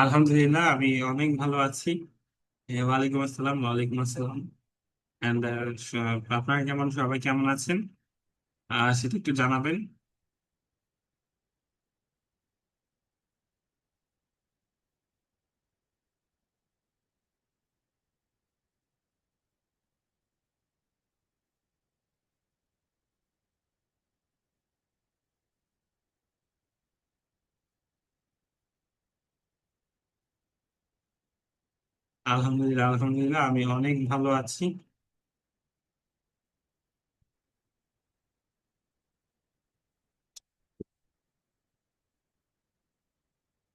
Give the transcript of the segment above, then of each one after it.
আলহামদুলিল্লাহ আমি অনেক ভালো আছি। ওয়ালাইকুম আসসালাম, ওয়ালাইকুম আসসালাম। এন্ড আপনারা কেমন, সবাই কেমন আছেন? সেটা একটু জানাবেন। আলহামদুলিল্লাহ, আলহামদুলিল্লাহ আমি অনেক ভালো আছি।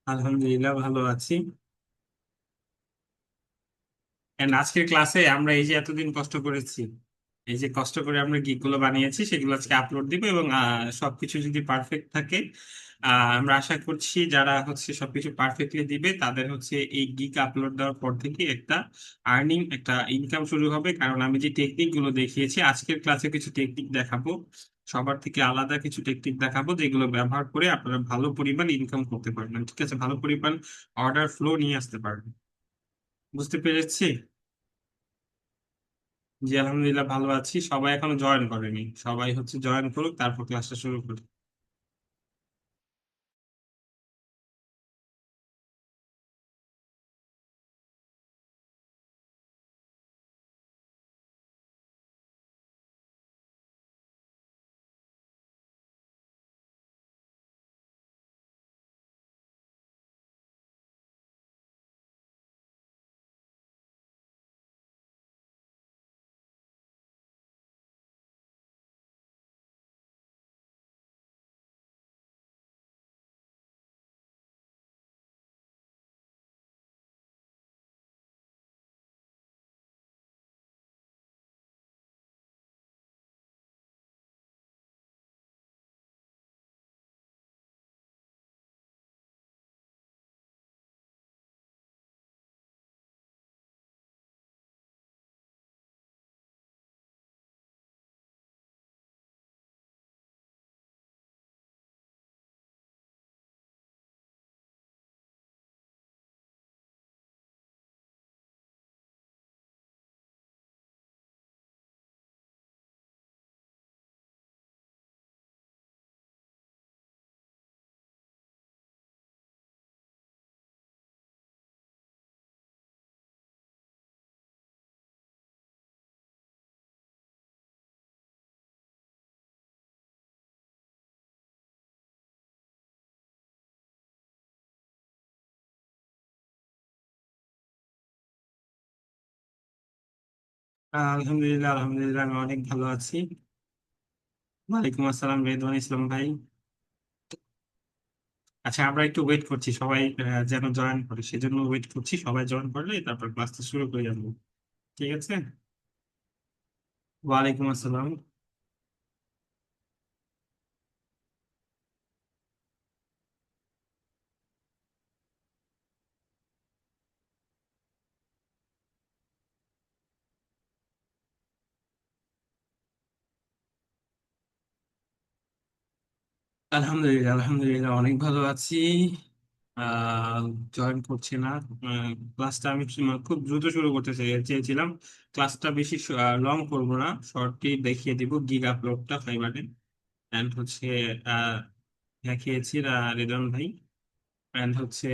আলহামদুলিল্লাহ ভালো আছি। এন্ড আজকের ক্লাসে আমরা এই যে এতদিন কষ্ট করেছি, এই যে কষ্ট করে আমরা গিগ গুলো বানিয়েছি সেগুলো আজকে আপলোড দিব, এবং সবকিছু যদি পারফেক্ট থাকে, আমরা আশা করছি যারা হচ্ছে সবকিছু পারফেক্টলি দিবে তাদের হচ্ছে এই গিগ আপলোড দেওয়ার পর থেকে একটা আর্নিং, একটা ইনকাম শুরু হবে। কারণ আমি যে টেকনিক গুলো দেখিয়েছি আজকের ক্লাসে, কিছু টেকনিক দেখাবো, সবার থেকে আলাদা কিছু টেকনিক দেখাবো যেগুলো ব্যবহার করে আপনারা ভালো পরিমাণ ইনকাম করতে পারবেন, ঠিক আছে? ভালো পরিমাণ অর্ডার ফ্লো নিয়ে আসতে পারবেন। বুঝতে পেরেছি? জি আলহামদুলিল্লাহ ভালো আছি। সবাই এখনো জয়েন করেনি, সবাই হচ্ছে জয়েন করুক, তারপর ক্লাসটা শুরু করি। আলহামদুলিল্লাহ, আলহামদুলিল্লাহ আমি অনেক ভালো আছি। ওয়ালাইকুম আসসালাম, রেদওয়ান ইসলাম ভাই। আচ্ছা, আমরা একটু ওয়েট করছি সবাই যেন জয়েন করে, সেজন্য ওয়েট করছি। সবাই জয়েন করলে তারপর ক্লাসটা শুরু করে যাবো, ঠিক আছে? ওয়ালাইকুম আসসালাম। আলহামদুলিল্লাহ, আলহামদুলিল্লাহ অনেক ভালো আছি। আহ জয়েন করছি না। ক্লাসটা আমি খুব দ্রুত শুরু করতে চেয়েছিলাম। ক্লাসটা বেশি লং করবো না, শর্টলি দেখিয়ে দিব গিগ আপলোডটা ফাইবারে। এন্ড হচ্ছে আহ দেখিয়েছি রেদন ভাই। এন্ড হচ্ছে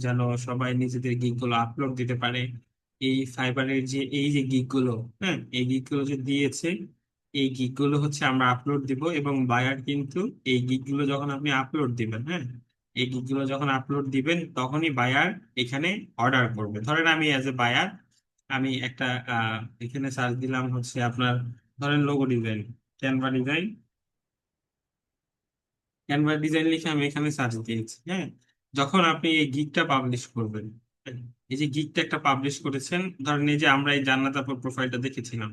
যেন সবাই নিজেদের গিগ গুলো আপলোড দিতে পারে। এই ফাইবারের যে এই যে গিগ গুলো, হ্যাঁ এই গিগ গুলো যে দিয়েছে, এই গিগ গুলো হচ্ছে আমরা আপলোড দিব, এবং বায়ার কিন্তু এই গিগ গুলো যখন আপনি আপলোড দিবেন, হ্যাঁ এই গিগ গুলো যখন আপলোড দিবেন তখনই বায়ার এখানে অর্ডার করবে। ধরেন আমি অ্যাজ এ বায়ার, আমি একটা এখানে সার্চ দিলাম হচ্ছে আপনার, ধরেন logo design, Canva design, Canva design লিখে আমি এখানে সার্চ দিয়েছি, হ্যাঁ। যখন আপনি এই গিগটা পাবলিশ করবেন, এই যে গিগটা একটা পাবলিশ করেছেন, ধরেন এই যে আমরা এই জান্নাত আপুর প্রোফাইলটা দেখেছিলাম,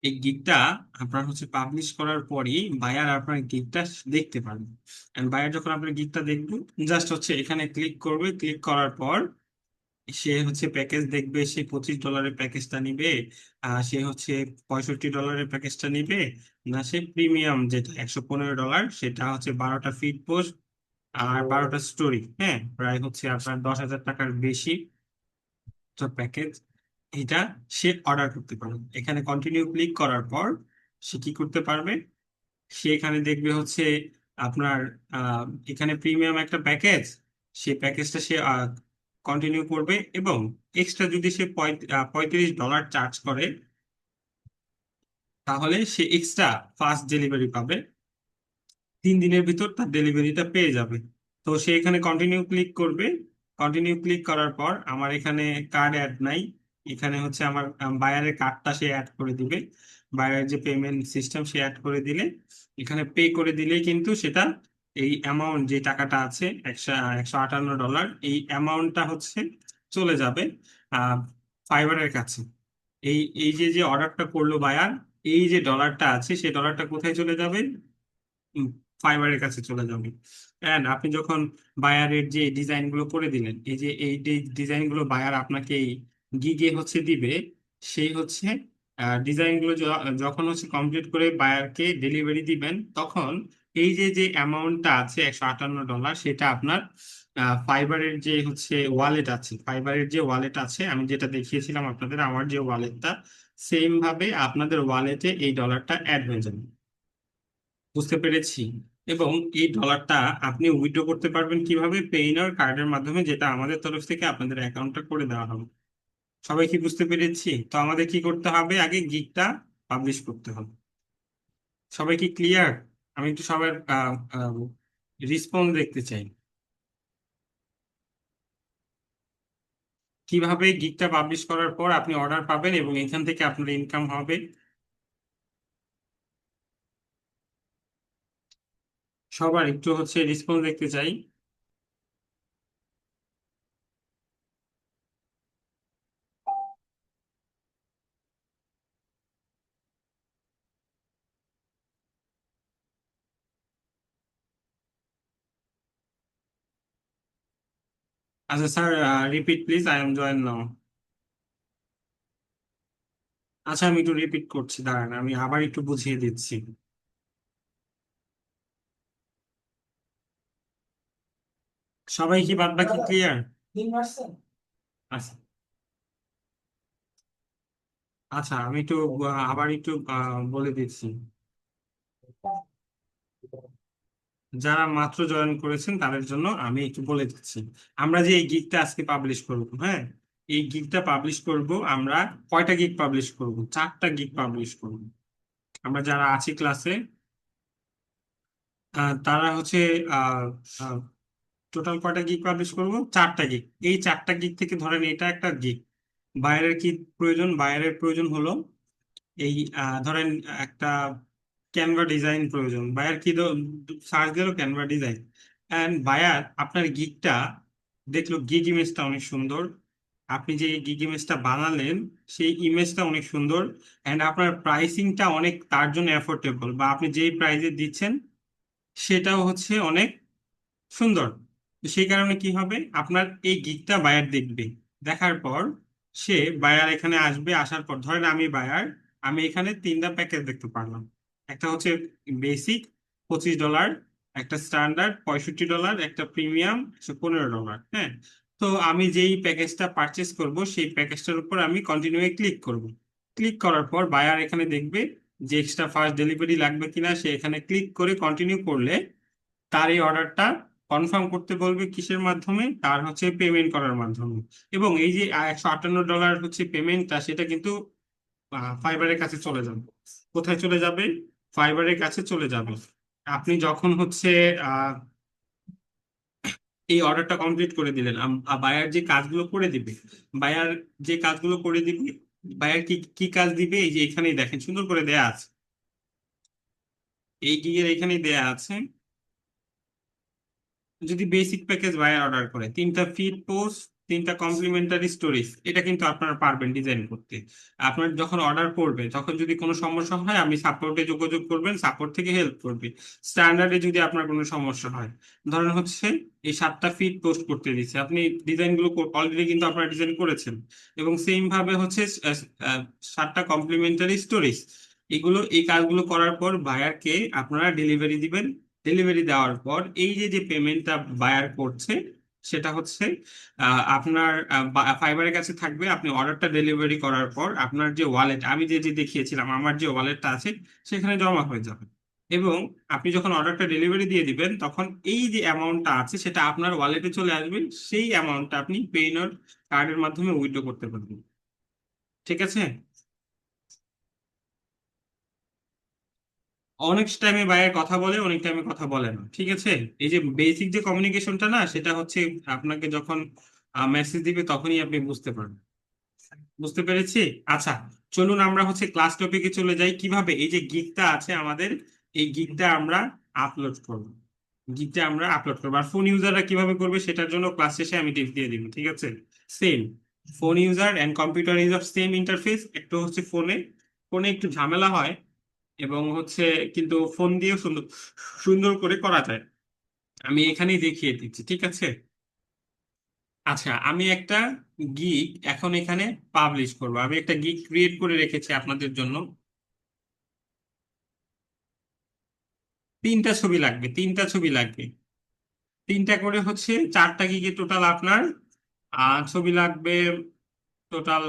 এই গিগটা আপনার হচ্ছে পাবলিশ করার পরই বায়ার আপনার গিগটা দেখতে পারবে। এন্ড বায়ার যখন আপনার গিগটা দেখবে, জাস্ট হচ্ছে এখানে ক্লিক করবে, ক্লিক করার পর সে হচ্ছে প্যাকেজ দেখবে, সে $25 প্যাকেজটা নিবে, সে হচ্ছে $65 প্যাকেজটা নিবে, না সে প্রিমিয়াম যেটা $115 সেটা হচ্ছে 12টা ফিড পোস্ট আর 12টা স্টোরি, হ্যাঁ, প্রায় হচ্ছে আপনার 10,000 টাকার বেশি প্যাকেজ, এটা সে অর্ডার করতে পারবে। এখানে কন্টিনিউ ক্লিক করার পর সে কি করতে পারবে, সে এখানে দেখবে হচ্ছে আপনার আহ, এখানে প্রিমিয়াম একটা প্যাকেজ, সেই প্যাকেজটা সে কন্টিনিউ করবে, এবং এক্সট্রা যদি সে $35 চার্জ করে, তাহলে সে এক্সট্রা ফাস্ট ডেলিভারি পাবে, 3 দিনের ভিতর তার ডেলিভারিটা পেয়ে যাবে। তো সে এখানে কন্টিনিউ ক্লিক করবে। কন্টিনিউ ক্লিক করার পর আমার এখানে কার্ড অ্যাড নাই, এখানে হচ্ছে আমার বায়ারের কার্ডটা সে অ্যাড করে দিবে। বায়ারের যে পেমেন্ট সিস্টেম সে অ্যাড করে দিলে, এখানে পে করে দিলেই কিন্তু সেটা, এই অ্যামাউন্ট যে টাকাটা আছে $158, এই অ্যামাউন্টটা হচ্ছে চলে যাবে আহ ফাইবারের কাছে। এই এই যে যে অর্ডারটা করলো বায়ার, এই যে ডলারটা আছে সেই ডলারটা কোথায় চলে যাবে, ফাইবারের কাছে চলে যাবে। এন্ড আপনি যখন বায়ারের যে ডিজাইন গুলো করে দিলেন, এই যে এই ডিজাইন গুলো বায়ার আপনাকে এই গিগে হচ্ছে দিবে, সেই হচ্ছে ডিজাইন গুলো যখন হচ্ছে কমপ্লিট করে বায়ারকে ডেলিভারি দিবেন, তখন এই যে যে অ্যামাউন্টটা আছে $158, সেটা আপনার ফাইবারের যে হচ্ছে ওয়ালেট আছে, ফাইবারের যে ওয়ালেট আছে, আমি যেটা দেখিয়েছিলাম আপনাদের, আমার যে ওয়ালেটটা, সেম ভাবে আপনাদের ওয়ালেটে এই ডলারটা অ্যাড হয়ে যাবে। বুঝতে পেরেছি। এবং এই ডলারটা আপনি উইথড্র করতে পারবেন কিভাবে, পেইনার কার্ডের মাধ্যমে, যেটা আমাদের তরফ থেকে আপনাদের অ্যাকাউন্টটা করে দেওয়া হবে। সবাই কি বুঝতে পেরেছি? তো আমাদের কি করতে হবে, আগে গিগটা পাবলিশ করতে হবে। সবাই কি ক্লিয়ার? আমি একটু সবার রিসপন্স দেখতে চাই। কিভাবে গিগটা পাবলিশ করার পর আপনি অর্ডার পাবেন এবং এখান থেকে আপনার ইনকাম হবে, সবার একটু হচ্ছে রিসপন্স দেখতে চাই। আচ্ছা sir, repeat please, I am join নাও। আচ্ছা আমি একটু রিপিট করছি, দাঁড়ান আমি আবার একটু বুঝিয়ে দিচ্ছি। সবাই কি বাদ বাকি ক্লিয়ার? আচ্ছা। আচ্ছা আমি একটু আবার একটু বলে দিচ্ছি। যারা মাত্র জয়েন করেছেন তাদের জন্য আমি একটু বলে দিচ্ছি। আমরা যে এই গিগটা আজকে পাবলিশ করব, হ্যাঁ, এই গিগটা পাবলিশ করব আমরা। কয়টা গিগ পাবলিশ করব? 4টা গিগ পাবলিশ করব। আমরা যারা আছি ক্লাসে, তারা হচ্ছে টোটাল কয়টা গিগ পাবলিশ করব? 4টা গিগ। এই 4টা গিগ থেকে ধরেন এটা একটা গিগ, বাইরের কি প্রয়োজন? বাইরের প্রয়োজন হলো এই ধরেন একটা ক্যানভা ডিজাইন প্রয়োজন, বায়ার কি সার্চ দিল ক্যানভা ডিজাইন, এন্ড বায়ার আপনার গিগটা দেখলো, গিগ ইমেজটা অনেক সুন্দর, আপনি যে গিগ ইমেজটা বানালেন সেই ইমেজটা অনেক সুন্দর, এন্ড আপনার প্রাইসিংটা অনেক তার জন্য অ্যাফোর্ডেবল, বা আপনি যেই প্রাইসে দিচ্ছেন সেটাও হচ্ছে অনেক সুন্দর। তো সেই কারণে কি হবে, আপনার এই গিগটা বায়ার দেখবে, দেখার পর সে, বায়ার এখানে আসবে, আসার পর ধরেন আমি বায়ার, আমি এখানে 3টা প্যাকেজ দেখতে পারলাম। একটা হচ্ছে বেসিক $25, একটা স্ট্যান্ডার্ড $65, একটা প্রিমিয়াম $115, হ্যাঁ। তো আমি যেই প্যাকেজটা পারচেস করব সেই প্যাকেজটার উপর আমি কন্টিনিউ ক্লিক করব। ক্লিক করার পর বায়ার এখানে দেখবে যে এক্সট্রা ফাস্ট ডেলিভারি লাগবে কিনা, সে এখানে ক্লিক করে কন্টিনিউ করলে তার এই অর্ডারটা কনফার্ম করতে বলবে কিসের মাধ্যমে, তার হচ্ছে পেমেন্ট করার মাধ্যমে। এবং এই যে $158 হচ্ছে পেমেন্টটা, সেটা কিন্তু ফাইবারের কাছে চলে যাবে। কোথায় চলে যাবে? ফাইবারের কাছে চলে যাবে। আপনি যখন হচ্ছে আহ, এই অর্ডারটা কমপ্লিট করে দিলেন, বায়ার যে কাজগুলো করে দিবে, বায়ার যে কাজগুলো করে দিবে, বায়ার কি কি কাজ দিবে, এই যে এখানেই দেখেন সুন্দর করে দেয়া আছে, এই গিগের এখানেই দেয়া আছে। যদি বেসিক প্যাকেজ বায়ার অর্ডার করে 3টা ফিড পোস্ট, তিনটা কমপ্লিমেন্টারি স্টোরেজ, এটা কিন্তু আপনারা পারবেন ডিজাইন করতে। আপনার যখন অর্ডার করবে তখন যদি কোনো সমস্যা হয় আপনি সাপোর্টে যোগাযোগ করবেন, সাপোর্ট থেকে হেল্প করবে। স্ট্যান্ডার্ডে যদি আপনার কোনো সমস্যা হয়, ধরেন হচ্ছে এই 7টা ফিট পোস্ট করতে দিচ্ছে, আপনি ডিজাইনগুলো অলরেডি কিন্তু আপনারা ডিজাইন করেছেন, এবং সেম ভাবে হচ্ছে 7টা কমপ্লিমেন্টারি স্টোরেজ, এগুলো এই কাজগুলো করার পর বায়ারকে আপনারা ডেলিভারি দিবেন। ডেলিভারি দেওয়ার পর এই যে যে পেমেন্টটা বায়ার করছে সেটা হচ্ছে আপনার ফাইবারের কাছে থাকবে। আপনি অর্ডারটা ডেলিভারি করার পর আপনার যে ওয়ালেট, আমি যে যে দেখিয়েছিলাম আমার যে ওয়ালেটটা আছে সেখানে জমা হয়ে যাবে। এবং আপনি যখন অর্ডারটা ডেলিভারি দিয়ে দিবেন তখন এই যে অ্যামাউন্টটা আছে সেটা আপনার ওয়ালেটে চলে আসবে, সেই অ্যামাউন্টটা আপনি পেইনর কার্ডের মাধ্যমে উইথড্র করতে পারবেন। ঠিক আছে? অনেক টাইমে বাইরে কথা বলে, অনেক টাইমে কথা বলে না। ঠিক আছে? এই যে বেসিক যে কমিউনিকেশনটা না, সেটা হচ্ছে আপনাকে যখন মেসেজ দিবে তখনই আপনি বুঝতে পারবেন। বুঝতে পেরেছি। আচ্ছা, চলুন আমরা হচ্ছে ক্লাস টপিকে চলে যাই। কিভাবে এই যে গিগটা আছে আমাদের, এই গিগটা আমরা আপলোড করব। গিগটা আমরা আপলোড করবো, আর ফোন ইউজাররা কিভাবে করবে সেটার জন্য ক্লাস শেষে আমি টিপস দিয়ে দিব। ঠিক আছে? Same, phone user and computer user same interface, একটু হচ্ছে ফোনে ফোনে একটু ঝামেলা হয়, এবং হচ্ছে কিন্তু ফোন দিয়েও সুন্দর সুন্দর করে করা যায়। আমি এখানেই দেখিয়ে দিচ্ছি। ঠিক আছে? আচ্ছা, আমি একটা গিগ এখন এখানে পাবলিশ করব। আমি একটা গিগ ক্রিয়েট করে রেখেছি আপনাদের জন্য। 3টা ছবি লাগবে, 3টা ছবি লাগবে। 3টা করে হচ্ছে 4টা গিগে টোটাল আপনার ছবি লাগবে টোটাল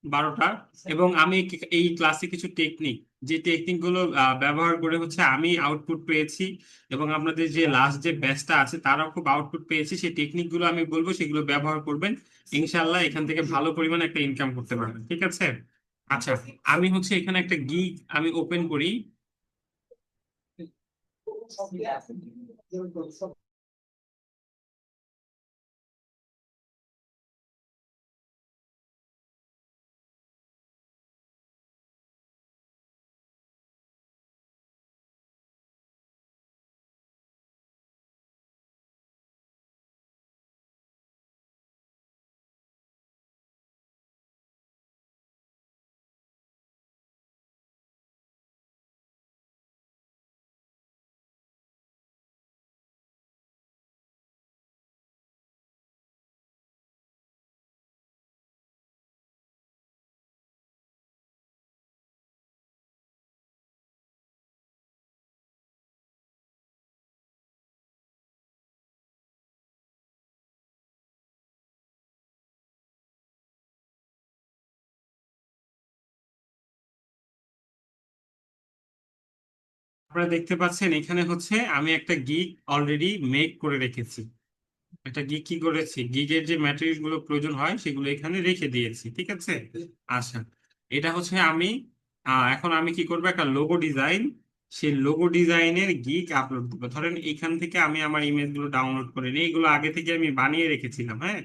12টা। এবং আমি এই ক্লাসে কিছু টেকনিক, যে টেকনিক গুলো ব্যবহার করে হচ্ছে আমি আউটপুট পেয়েছি, এবং আপনাদের যে লাস্ট যে ব্যাচটা আছে তারাও খুব আউটপুট পেয়েছি, সেই টেকনিক গুলো আমি বলবো, সেগুলো ব্যবহার করবেন। ইনশাল্লাহ এখান থেকে ভালো পরিমাণে একটা ইনকাম করতে পারবেন। ঠিক আছে? আচ্ছা, আমি হচ্ছে এখানে একটা গিগ আমি ওপেন করি। আপনারা দেখতে পাচ্ছেন এখানে হচ্ছে আমি একটা গিগ অলরেডি মেক করে রেখেছি। একটা গিগ কি করেছি, গিগের যে ম্যাটেরিয়াল গুলো প্রয়োজন হয় সেগুলো এখানে রেখে দিয়েছি। ঠিক আছে? আচ্ছা, এটা হচ্ছে আমি এখন আমি কি করবো, একটা লোগো ডিজাইন, সেই লোগো ডিজাইনের গিগ আপলোড দেবো। ধরেন এখান থেকে আমি আমার ইমেজ গুলো ডাউনলোড করে নিই, এইগুলো আগে থেকে আমি বানিয়ে রেখেছিলাম। হ্যাঁ,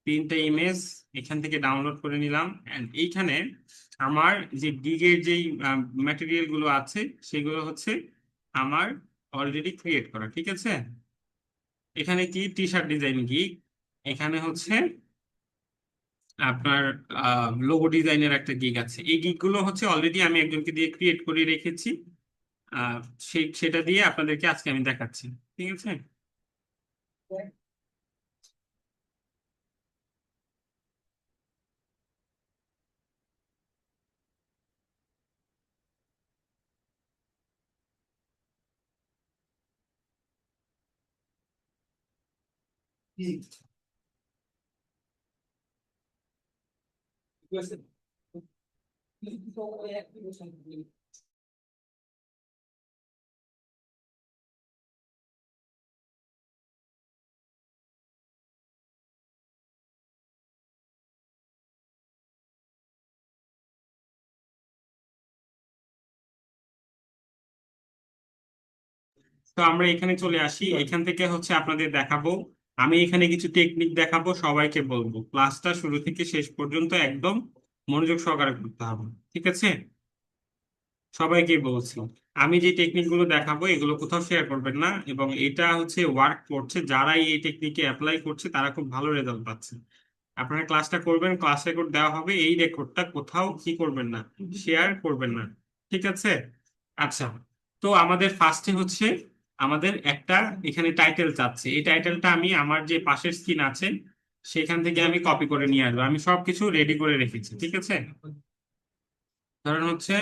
3টা ইমেজ এখান থেকে ডাউনলোড করে নিলাম, এন্ড এইখানে আমার যে গিগের যেই ম্যাটেরিয়াল গুলো আছে সেগুলো হচ্ছে আমার অলরেডি ক্রিয়েট করা। ঠিক আছে? এখানে কি টি শার্ট ডিজাইন গিগ, এখানে হচ্ছে আপনার লোগো ডিজাইনের একটা গিগ আছে। এই গিগ গুলো হচ্ছে অলরেডি আমি একজনকে দিয়ে ক্রিয়েট করে রেখেছি। আহ সেটা দিয়ে আপনাদেরকে আজকে আমি দেখাচ্ছি। ঠিক আছে? তো আমরা এখানে চলে আসি, এখান থেকে হচ্ছে আপনাদের দেখাবো। আমি এখানে কিছু টেকনিক দেখাবো, সবাইকে বলবো ক্লাসটা শুরু থেকে শেষ পর্যন্ত একদম মনোযোগ সহকারে করতে হবে। ঠিক আছে? সবাইকে বলছি। আমি যে টেকনিক গুলো দেখাবো এগুলো কোথাও শেয়ার করবেন না, এবং এটা হচ্ছে ওয়ার্ক করছে, যারা এই টেকনিকে অ্যাপ্লাই করছে তারা খুব ভালো রেজাল্ট পাচ্ছে। আপনারা ক্লাসটা করবেন, ক্লাস রেকর্ড দেওয়া হবে, এই রেকর্ডটা কোথাও কি করবেন না, শেয়ার করবেন না, ঠিক আছে? আচ্ছা, তো আমাদের ফার্স্টে হচ্ছে আমাদের একটা এখানে টাইটেল চাচ্ছে। এই টাইটেলটা আমি আমার যে পাশের স্ক্রিন আছে সেখান থেকে আমি কপি করে নিয়ে আসবো। আমি সবকিছু রেডি করে রেখেছি, ঠিক আছে? ধরেন হচ্ছে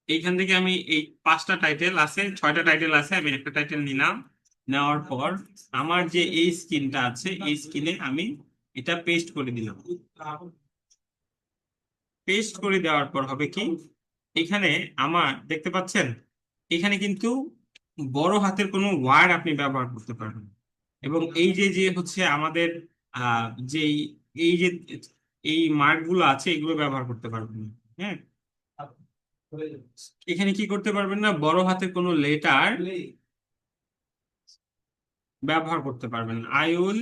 এইখান থেকে আমি এই 5টা টাইটেল আছে, 6টা টাইটেল আছে, আমি একটা টাইটেল নিলাম। নেওয়ার পর আমার যে এই স্ক্রিনটা আছে এই স্ক্রিনে আমি এটা পেস্ট করে দিলাম। পেস্ট করে দেওয়ার পর হবে কি, এখানে আমার দেখতে পাচ্ছেন এখানে কিন্তু বড় হাতের কোনো ওয়ার্ড আপনি ব্যবহার করতে পারবেন, এবং এই যে যে হচ্ছে আমাদের যে এই যে এই মার্ক গুলো আছে এগুলো ব্যবহার করতে পারবেন না। হ্যাঁ, এখানে কি করতে পারবেন না, বড় হাতের কোনো লেটার ব্যবহার করতে পারবেন। আই উইল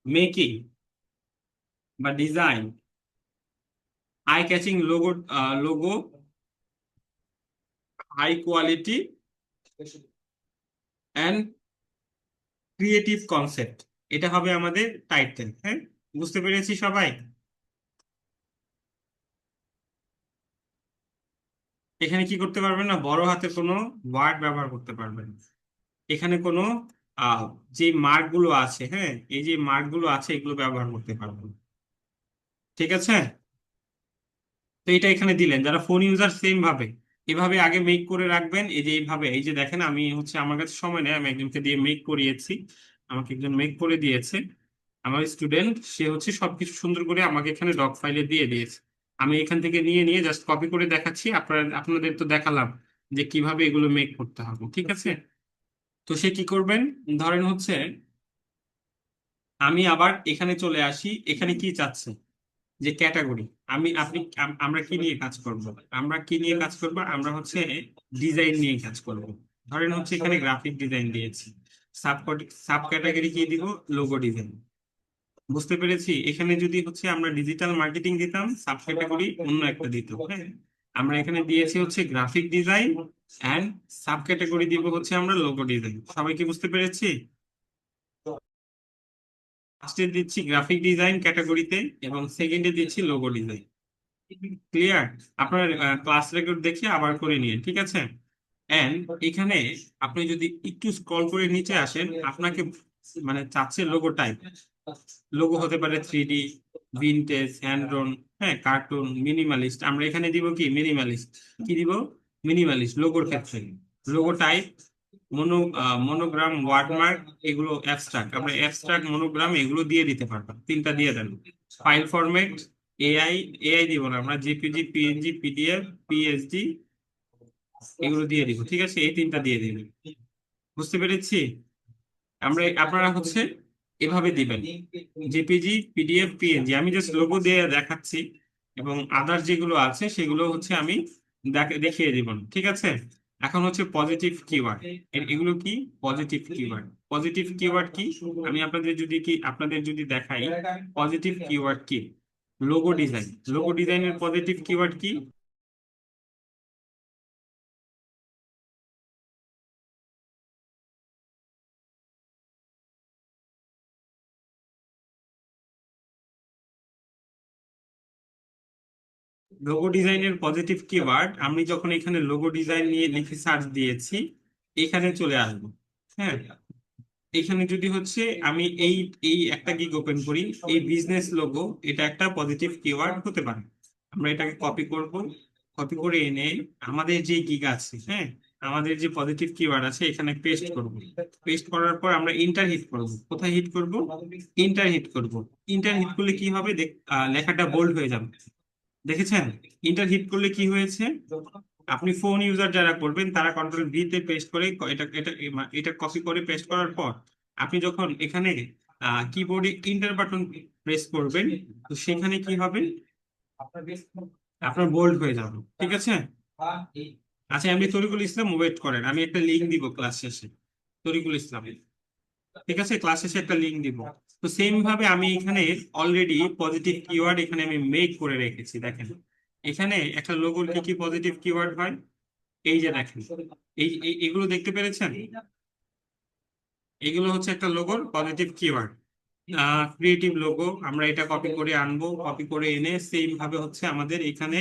মেকিং বা design eye catching logo, logo high quality and creative concept, এটা হবে আমাদের টাইটেল। হ্যাঁ, বুঝতে পেরেছি সবাই? এখানে কি করতে পারবেন না, বড় হাতের কোনো ওয়ার্ড ব্যবহার করতে পারবেন না। এখানে কোনো আহ যে মার্ক গুলো আছে, হ্যাঁ, এই যে মার্ক গুলো আছে এগুলো ব্যবহার করতে পারবেন, ঠিক আছে? তো এটা এখানে দিলেন, যারা ফোন ইউজার সেম ভাবে এভাবে আগে মেক করে রাখবেন। এই যে এইভাবে, এই যে দেখেন আমি হচ্ছে আমার কাছে সময় নেই, আমি একজনকে দিয়ে মেক করিয়েছি, আমাকে একজন মেক করে দিয়েছে, আমার স্টুডেন্ট, সে হচ্ছে সবকিছু সুন্দর করে আমাকে এখানে ডক ফাইলে দিয়ে দিয়েছে। আমি এখান থেকে নিয়ে নিয়ে জাস্ট কপি করে দেখাচ্ছি, আপনাদের তো দেখালাম যে কিভাবে এগুলো মেক করতে হবে, ঠিক আছে? তো সে কি করবেন, ধরেন হচ্ছে আমি আবার এখানে চলে আসি, এখানে কি চাচ্ছে যে ক্যাটাগরি, আমরা কি নিয়ে কাজ করব, আমরা কি নিয়ে কাজ করব, আমরা হচ্ছে ডিজাইন নিয়ে কাজ করব। ধরেন হচ্ছে এখানে গ্রাফিক ডিজাইন দিয়েছি, সাব সাব ক্যাটাগরি কি দিব, লোগো ডিজাইন। বুঝতে পেরেছি? এখানে যদি হচ্ছে আমরা ডিজিটাল মার্কেটিং দিতাম, সাব ক্যাটাগরি অন্য একটা দিত। হ্যাঁ, আমরা এখানে দিয়েছি হচ্ছে graphic design and sub category দিব হচ্ছে আমরা লোগো ডিজাইন। সবাই কি বুঝতে পেরেছি? ফার্স্টে দিচ্ছি গ্রাফিক ডিজাইন ক্যাটাগরিতে, এবং সেকেন্ডে দিচ্ছি লোগো ডিজাইন। ক্লিয়ার? আপনার ক্লাস রেকর্ড দেখে আবার করে নিন, ঠিক আছে? এন্ড এখানে আপনি যদি একটু স্ক্রল করে নিচে আসেন, আপনাকে মানে চাচ্ছে লোগো টাইপ। লোগো হতে পারে 3D, ভিনটেজ, হ্যান্ড ড্রন, হ্যাঁ, কার্টুন, মিনিমালিস্ট। আমরা এখানে দিব কি, মিনিমালিস্ট। কি দিব, মিনিমালিস্ট লোগোর ক্ষেত্রে। লোগো টাইপ মনোগ্রাম, ওয়াটারমার্ক, এগুলো অ্যাবস্ট্রাক্ট, আমরা অ্যাবস্ট্রাক্ট, মনোগ্রাম এগুলো দিয়ে দিতে পারবো। 3টা দিয়ে দেন। ফাইল ফরম্যাট এআই, এআই দিব না, আমরা জেপিজি, পিএনজি, পিডিএফ, পিএসডি এগুলো দিয়ে দিব, ঠিক আছে? এই 3টা দিয়ে দিবেন। বুঝতে পেরেছি? আপনারা হচ্ছে এভাবে দিবেন, জেপিজি, পিডিএফ, পিএনজি। আমি জাস্ট লোগো দিয়ে দেখাচ্ছি, এবং আদার যেগুলো আছে সেগুলো হচ্ছে আমি দেখিয়ে দিব, ঠিক আছে? এখন হচ্ছে পজিটিভ কিওয়ার্ড, এগুলো কি, পজিটিভ কিওয়ার্ড। পজিটিভ কিওয়ার্ড কি, আমি আপনাদের যদি দেখাই পজিটিভ কিওয়ার্ড কি, লোগো ডিজাইন। লোগো ডিজাইনের পজিটিভ কিওয়ার্ড কি, লোগো ডিজাইনের পজিটিভ কিওয়ার্ড, আমি যখন এখানে লোগো ডিজাইন নিয়ে লিখে সার্চ দিয়েছি এখানে চলে আসবো। হ্যাঁ, এখানে যদি হচ্ছে আমি এই এই একটা গিগ ওপেন করি, এই বিজনেস লোগো, এটা একটা পজিটিভ কিওয়ার্ড হতে পারে। আমরা এটাকে কপি করব, কপি করে এনে আমাদের যে গিগ আছে, হ্যাঁ, আমাদের যে পজিটিভ কিওয়ার্ড আছে এখানে পেস্ট করব। পেস্ট করার পর আমরা ইন্টার হিট করব। কোথায় হিট করব, ইন্টার হিট করব। ইন্টার হিট করলে কি হবে, লেখাটা বোল্ড হয়ে যাবে। দেখেছেন? ইন্টার হিট করলে কি হয়েছে, আপনি ফোন ইউজার যারা করবেন তারা কন্ট্রোল ভি তে পেস্ট করে এটা এটা এটা কপি করে পেস্ট করার পর আপনি যখন এখানে কিবোর্ডে ইন্টার বাটন প্রেস করবেন, তো সেখানে কি হবে, আপনার বোল্ড হয়ে যাবে, ঠিক আছে? আচ্ছা, আমি তরিকুল ইসলাম, ওয়েট করেন, আমি একটা লিঙ্ক দিব ক্লাস শেষে, তরিকুল ইসলাম, ঠিক আছে? ক্লাস শেষে একটা লিঙ্ক দিব। তো সেম ভাবে আমি এখানে অলরেডি পজিটিভ কিওয়ার্ড এখানে আমি মেক করে রেখেছি। দেখেন এখানে একটা লোগোর কি কি পজিটিভ কিওয়ার্ড হয়, এই যে দেখেন, এগুলো দেখতে পেরেছেন? এগুলো হচ্ছে একটা লোগোর পজিটিভ কিওয়ার্ড, ক্রিয়েটিভ লোগো। আমরা এটা কপি করে আনবো, কপি করে এনে সেম ভাবে হচ্ছে আমাদের এখানে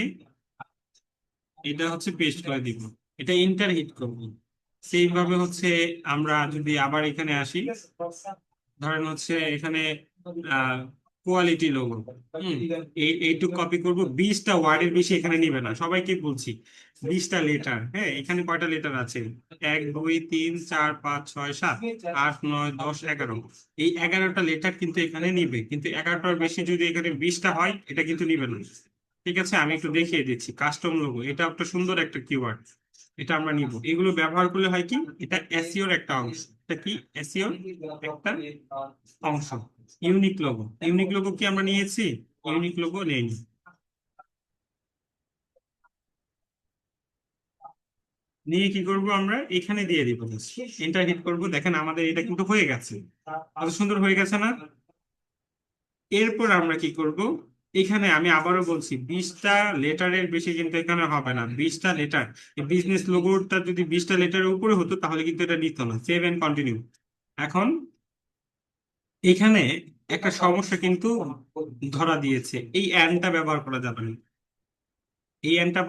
এটা হচ্ছে পেস্ট করে দিব, এটা ইন্টার হিট করবো। সেম ভাবে হচ্ছে আমরা যদি আবার এখানে আসি, ধরেন হচ্ছে এখানে কোয়ালিটি লোগো, এইটুক কপি করব। 20টা ওয়ার্ডের বেশি এখানে নিবে না, সবাইকে বলছি। 20টা লেটার, হ্যাঁ এখানে কয়টা লেটার আছে? 1 2 3 4 5 6 7 8 9 10 11। এই 11টা লেটার কিন্তু এখানে নিবে, কিন্তু 11টার বেশি যদি এখানে 20টা হয় এটা কিন্তু নিবে না। ঠিক আছে, আমি একটু দেখিয়ে দিচ্ছি। কাস্টম লোগো, এটা একটা সুন্দর একটা কিওয়ার্ড, এটা আমরা নিব। এগুলো ব্যবহার করলে হয় কি, এটা এসইওর একটা অংশ। এটা কি এসইওর একটা অংশ। ইউনিক লোগো, ইউনিক লোগো কি আমরা নিয়েছি? ইউনিক লোগো নেইনি। নিয়ে কি করব, আমরা এখানে দিয়ে দিব, এন্টার হিট করব। দেখেন আমাদের এটা কিন্তু হয়ে গেছে, কত সুন্দর হয়ে গেছে না? এরপর আমরা কি করব, এখানে আমি আবারও বলছি 20টা লেটারের বেশি কিন্তু এখানে হবে না। 20টা লেটার, বিজনেস লোগোটা যদি 20টা লেটারের উপরে হতো তাহলে কিন্তু এটা নিত না। Save and continue. এখন এখানে একটা সমস্যা কিন্তু ধরা দিয়েছে, এই অ্যান্ডটা ব্যবহার করা যাবে না। এই অ্যান্ডটা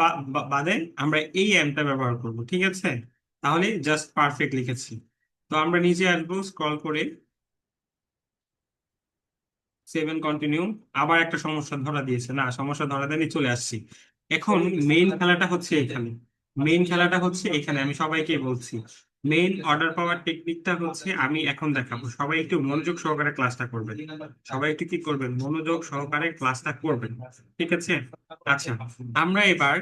বাদে আমরা এই অ্যান্ডটা ব্যবহার করব, ঠিক আছে? তাহলে জাস্ট পারফেক্ট লিখেছি। তো আমরা নিচে আসবো স্ক্রল করে, সেভেন কন্টিনিউ। আবার একটা সমস্যা ধরা দিয়েছে, না সমস্যা ধরা দেয়নি, চলে আসছি। এখন মেইন খেলাটা হচ্ছে এখানে, মেইন খেলাটা হচ্ছে এখানে। আমি সবাইকে বলছি, মেইন অর্ডার পাওয়ার টেকনিকটা হচ্ছে আমি এখন দেখাবো। সবাই একটু মনোযোগ সহকারে ক্লাসটা করবেন, সবাই একটু কি করবেন, মনোযোগ সহকারে ক্লাসটা করবেন, ঠিক আছে? আচ্ছা, আমরা এবার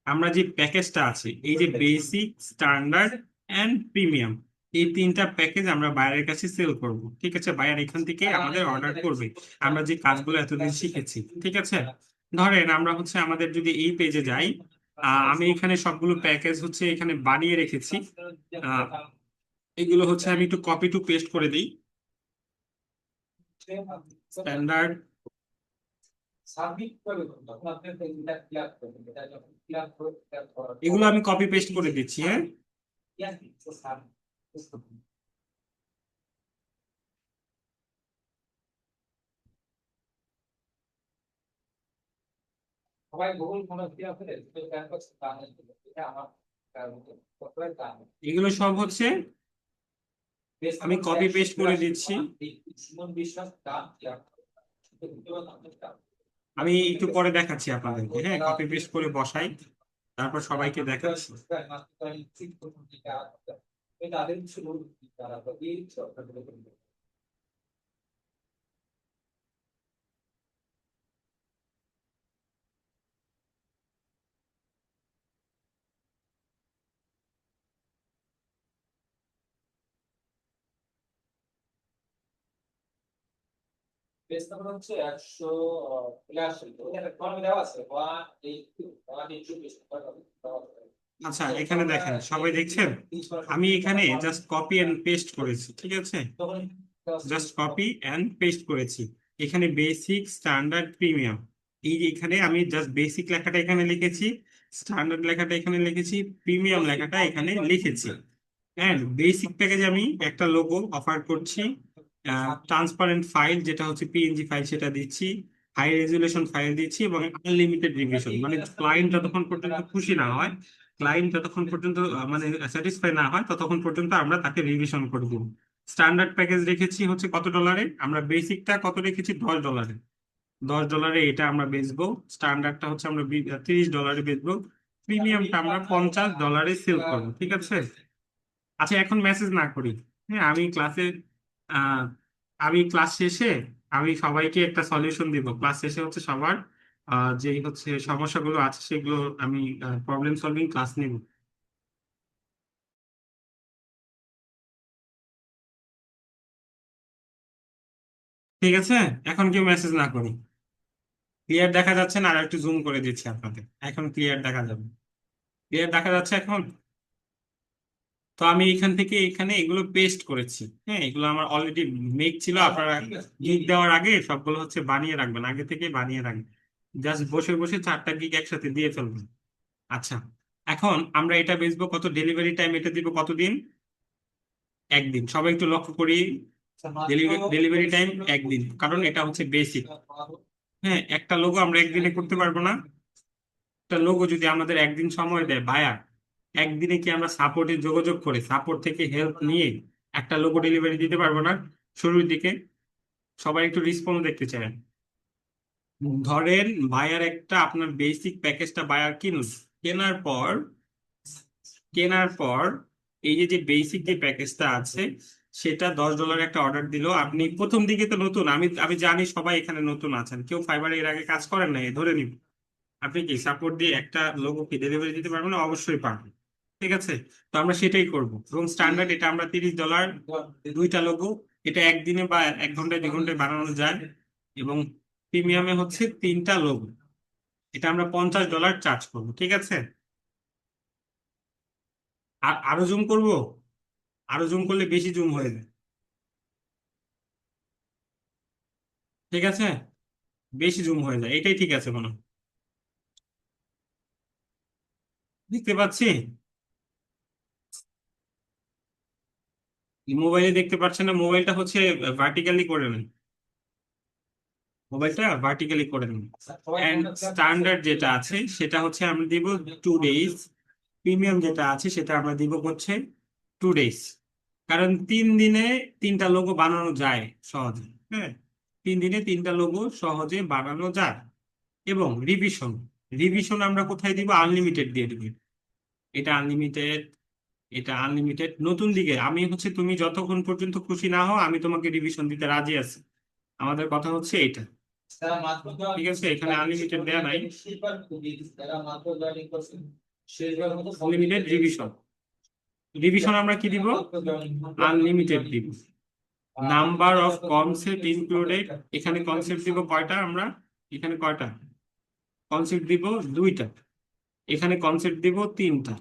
আমরা যে প্যাকেজটা আছে, এই যে বেসিক, স্ট্যান্ডার্ড এন্ড প্রিমিয়াম, এই 3টা প্যাকেজ আমরা বাইরের কাছে সেল করব, ঠিক আছে? বাইরে এখান থেকে আমাদের অর্ডার করবে, আমরা যে কাজগুলো এতদিন শিখেছি, ঠিক আছে? ধরেন আমরা হচ্ছে আমাদের যদি এই পেজে যাই, আমি এখানে সবগুলো প্যাকেজ হচ্ছে এখানে বানিয়ে রেখেছি। আহ, এগুলো হচ্ছে আমি একটু কপি টু পেস্ট করে দিই। স্ট্যান্ডার্ড, এগুলো আমি কপি পেস্ট করে দিচ্ছি, হ্যাঁ। এগুলো সব হচ্ছে আমি কপি পেস্ট করে দিচ্ছি। আমি একটু পরে দেখাচ্ছি আপনাদেরকে, হ্যাঁ কপি পেস্ট করে বসাই, তারপর সবাইকে দেখাচ্ছি। আচ্ছা, এখানে দেখেন, সবাই দেখছেন? আমি এখানে জাস্ট কপি এন্ড পেস্ট করেছি, ঠিক আছে? জাস্ট কপি এন্ড পেস্ট করেছি। এখানে বেসিক, স্ট্যান্ডার্ড, প্রিমিয়াম, এই যে এখানে আমি জাস্ট বেসিক লেখাটা এখানে লিখেছি, স্ট্যান্ডার্ড লেখাটা এখানে লিখেছি, প্রিমিয়াম লেখাটা এখানে লিখেছি। এন্ড বেসিক প্যাকেজে আমি একটা লোগো অফার করছি, ট্রান্সপারেন্ট ফাইল যেটা হচ্ছে পিএনজি ফাইল সেটা দিচ্ছি, হাই রেজুলেশন ফাইল দিচ্ছি, এবং আনলিমিটেড রিভিশন, মানে ক্লায়েন্ট যতক্ষণ পর্যন্ত খুশি না হয়, ক্লায়েন্ট যতক্ষণ পর্যন্ত মানে স্যাটিসফাই না হয়, ততক্ষণ পর্যন্ত আমরা তাকে রিভিশন করে দিব। স্ট্যান্ডার্ড প্যাকেজ রেখেছি হচ্ছে কত ডলারে, আমরা বেসিকটা কত রেখেছি, $10। $10 এটা আমরা বেচবো। স্ট্যান্ডার্ডটা হচ্ছে আমরা $30 বেচবো। প্রিমিয়ামটা আমরা $50 সেল করবো, ঠিক আছে? আচ্ছা, এখন মেসেজ না করি, হ্যাঁ আমি ক্লাসে আহ আমি ক্লাস শেষে আমি সবাইকে একটা সলিউশন দিব। ক্লাস শেষে হচ্ছে সবার যে হচ্ছে সমস্যাগুলো আছে সেগুলো আমি প্রবলেম সলভিং ক্লাস নিব। ঠিক আছে, এখন কেউ মেসেজ না করি। ক্লিয়ার দেখা যাচ্ছে না? আর একটু জুম করে দিচ্ছি আপনাদের, এখন ক্লিয়ার দেখা যাবে। ক্লিয়ার দেখা যাচ্ছে এখন? তো আমি এখান থেকে এখানে এগুলো পেস্ট করেছি, হ্যাঁ এগুলো আমার অলরেডি মেক ছিল। আপনারা গিগ দেওয়ার আগে সবগুলো হচ্ছে বানিয়ে রাখবেন, আগে থেকে বানিয়ে রাখবেন। জাস্ট বসে বসে 4টা গিগ একসাথে দিয়ে ফেলবেন। আচ্ছা, এখন আমরা এটা বেচবো কত, ডেলিভারি টাইম এটা দিব কতদিন, একদিন। সবাই একটু লক্ষ্য করি, ডেলিভারি টাইম একদিন, কারণ এটা হচ্ছে বেসিক। হ্যাঁ, একটা লোগো আমরা একদিনে করতে পারবো না। একটা লোগো যদি আমাদের একদিন সময় দেয় বায়ার, একদিনে কি আমরা সাপোর্টে যোগাযোগ করে সাপোর্ট থেকে হেল্প নিয়ে একটা লোগো ডেলিভারি দিতে পারবো না? শুরুর দিকে সবাই একটু রেসপন্স দেখতে চায়। ধরেন বায়ার একটা আপনার বেসিক প্যাকেজটা বায়ার কিনুন, কেনার পর কেনার পর এই যে যে বেসিক যে প্যাকেজটা আছে সেটা $10 একটা অর্ডার দিল। আপনি প্রথম দিকে তো নতুন, আমি আমি জানি সবাই এখানে নতুন আছেন, কেউ ফাইবারে এর আগে কাজ করেন নাই ধরে নিব। আপনি কি সাপোর্ট দিয়ে একটা লোগো কি ডেলিভারি দিতে পারবেন না? অবশ্যই পারবেন। ঠিক আছে, তো আমরা সেটাই করব। এবং স্ট্যান্ডার্ড এটা আমরা $30 দুইটা লোগো, এটা একদিনে বা 1 ঘন্টায় 2 ঘন্টায় বানানো যায়। এবং প্রিমিয়ামে হচ্ছে তিনটা লোগো, এটা আমরা $50 চার্জ করবো। ঠিক আছে, আর আরো জুম করব, আরো জুম করলে বেশি জুম হয়ে যায়। ঠিক আছে, বেশি জুম হয়ে যায়, এটাই ঠিক আছে মনে হয়। দেখতে পাচ্ছি, মোবাইলে দেখতে পাচ্ছেন না? মোবাইলটা হচ্ছে ভার্টিক্যালি করে নেন, মোবাইলটা ভার্টিক্যালি করে নিন। এন্ড স্ট্যান্ডার্ড যেটা আছে সেটা হচ্ছে আমরা দিব 2 ডেজ, প্রিমিয়াম যেটা আছে সেটা আমরা দিব হচ্ছে 2 ডেজ। কারণ 3 দিনে তিনটা লোগো বানানো যায় সহজে। হ্যাঁ, 3 দিনে তিনটা লোগো সহজে বানানো যায়। এবং রিভিশন, রিভিশন আমরা কোথায় দিব? আনলিমিটেড দিয়ে দিব। এটা আনলিমিটেড, এটা আনলিমিটেড। নতুন দিকে আমি হচ্ছে তুমি যতক্ষণ পর্যন্ত খুশি না হও আমি তোমাকে রিভিশন দিতে রাজি আছি। আমাদের কথা হচ্ছে এটা। ঠিক আছে, এখানে আনলিমিটেড দেয়া নাই, আনলিমিটেড রিভিশন। রিভিশন আমরা কি দিব? আনলিমিটেড দিব। নাম্বার অফ কনসেপ্ট ইনক্লুডেড, এখানে কনসেপ্ট দিব কয়টা আমরা, এখানে কয়টা কনসেপ্ট দিব? দুইটা। এখানে কনসেপ্ট দিব তিনটা।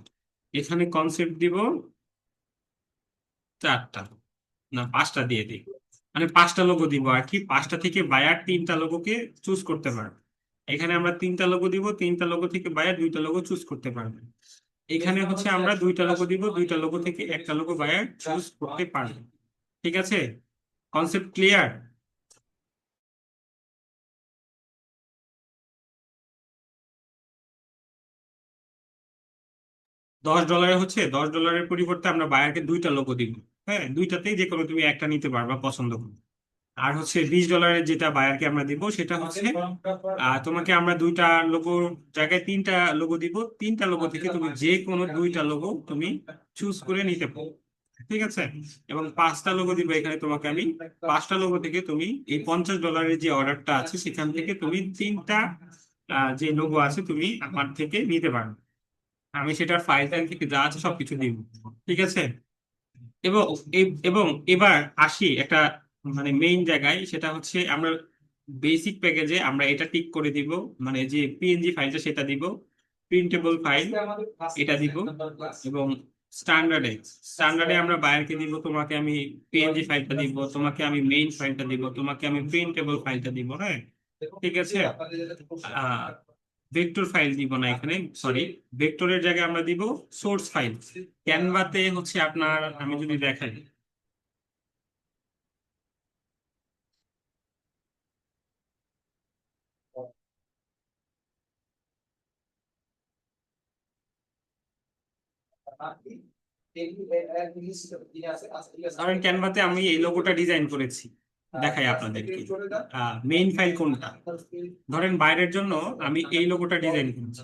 এখানে কনসেপ্ট দিব চারটা, না পাঁচটা দিয়ে দিই। মানে পাঁচটা লোগো দিব আর কি, পাঁচটা থেকে বায়ার তিনটা লোগোকে চুজ করতে পারবে। এখানে আমরা তিনটা লোগো দিব, তিনটা লোগো থেকে বায়ার দুইটা লোগো চুজ করতে পারবে। এখানে হচ্ছে আমরা দুইটা লোগো দিব, দুইটা লোগো থেকে একটা লোগো বায়ার চুজ করতে পারবে। ঠিক আছে, কনসেপ্ট ক্লিয়ার? $10 হচ্ছে, $10 পরিবর্তে আমরা বায়ারকে দুইটা লোগো দিব। হ্যাঁ, দুইটাতেই যে কোনো তুমি একটা নিতে পারবা পছন্দ করে। আর হচ্ছে $20 যেটা বায়ারকে আমরা দিব সেটা হচ্ছে তোমাকে আমরা দুইটা লোগো জায়গায় তিনটা লোগো দিব, তিনটা লোগো থেকে তুমি যে কোনো দুইটা লোগো তুমি চুজ করে নিতে পারো। ঠিক আছে, এবং পাঁচটা লোগো দিব এখানে তোমাকে আমি, পাঁচটা লোগো থেকে তুমি এই $50 যে অর্ডারটা আছে সেখান থেকে তুমি তিনটা যে লোগো আছে তুমি আমার থেকে নিতে পারো। আমি সেটার ফাইল টাইল থেকে যা আছে সবকিছু দিব। ঠিক আছে, এবং এবং এবার আসি একটা মানে মেইন জায়গায়, সেটা হচ্ছে আমরা বেসিক প্যাকেজে আমরা এটা টিক করে দিব, মানে যে পিএনজি ফাইলটা সেটা দিব, প্রিন্টেবল ফাইল এটা দিব। এবং স্ট্যান্ডার্ডে, স্ট্যান্ডার্ডে আমরা বায়ারকে দিব, তোমাকে আমি পিএনজি ফাইলটা দিব, তোমাকে আমি মেইন ফাইলটা দিব, তোমাকে আমি প্রিন্টেবল ফাইলটা দিব। হ্যাঁ, ঠিক আছে। আহ ভেক্টর ফাইল দিব না এখানে, সরি, ভেক্টরের জায়গায় আমরা দিব সোর্স ফাইল। ক্যানভাতে হচ্ছে আপনার, আমি যদি দেখাই, ধরেন ক্যানভাতে আমি এই লোগোটা ডিজাইন করেছি, দেখাই আপনাদেরকে। মেইন ফাইল কোনটা? ধরেন বাইরের জন্য আমি এই লোগোটা ডিজাইন করেছি।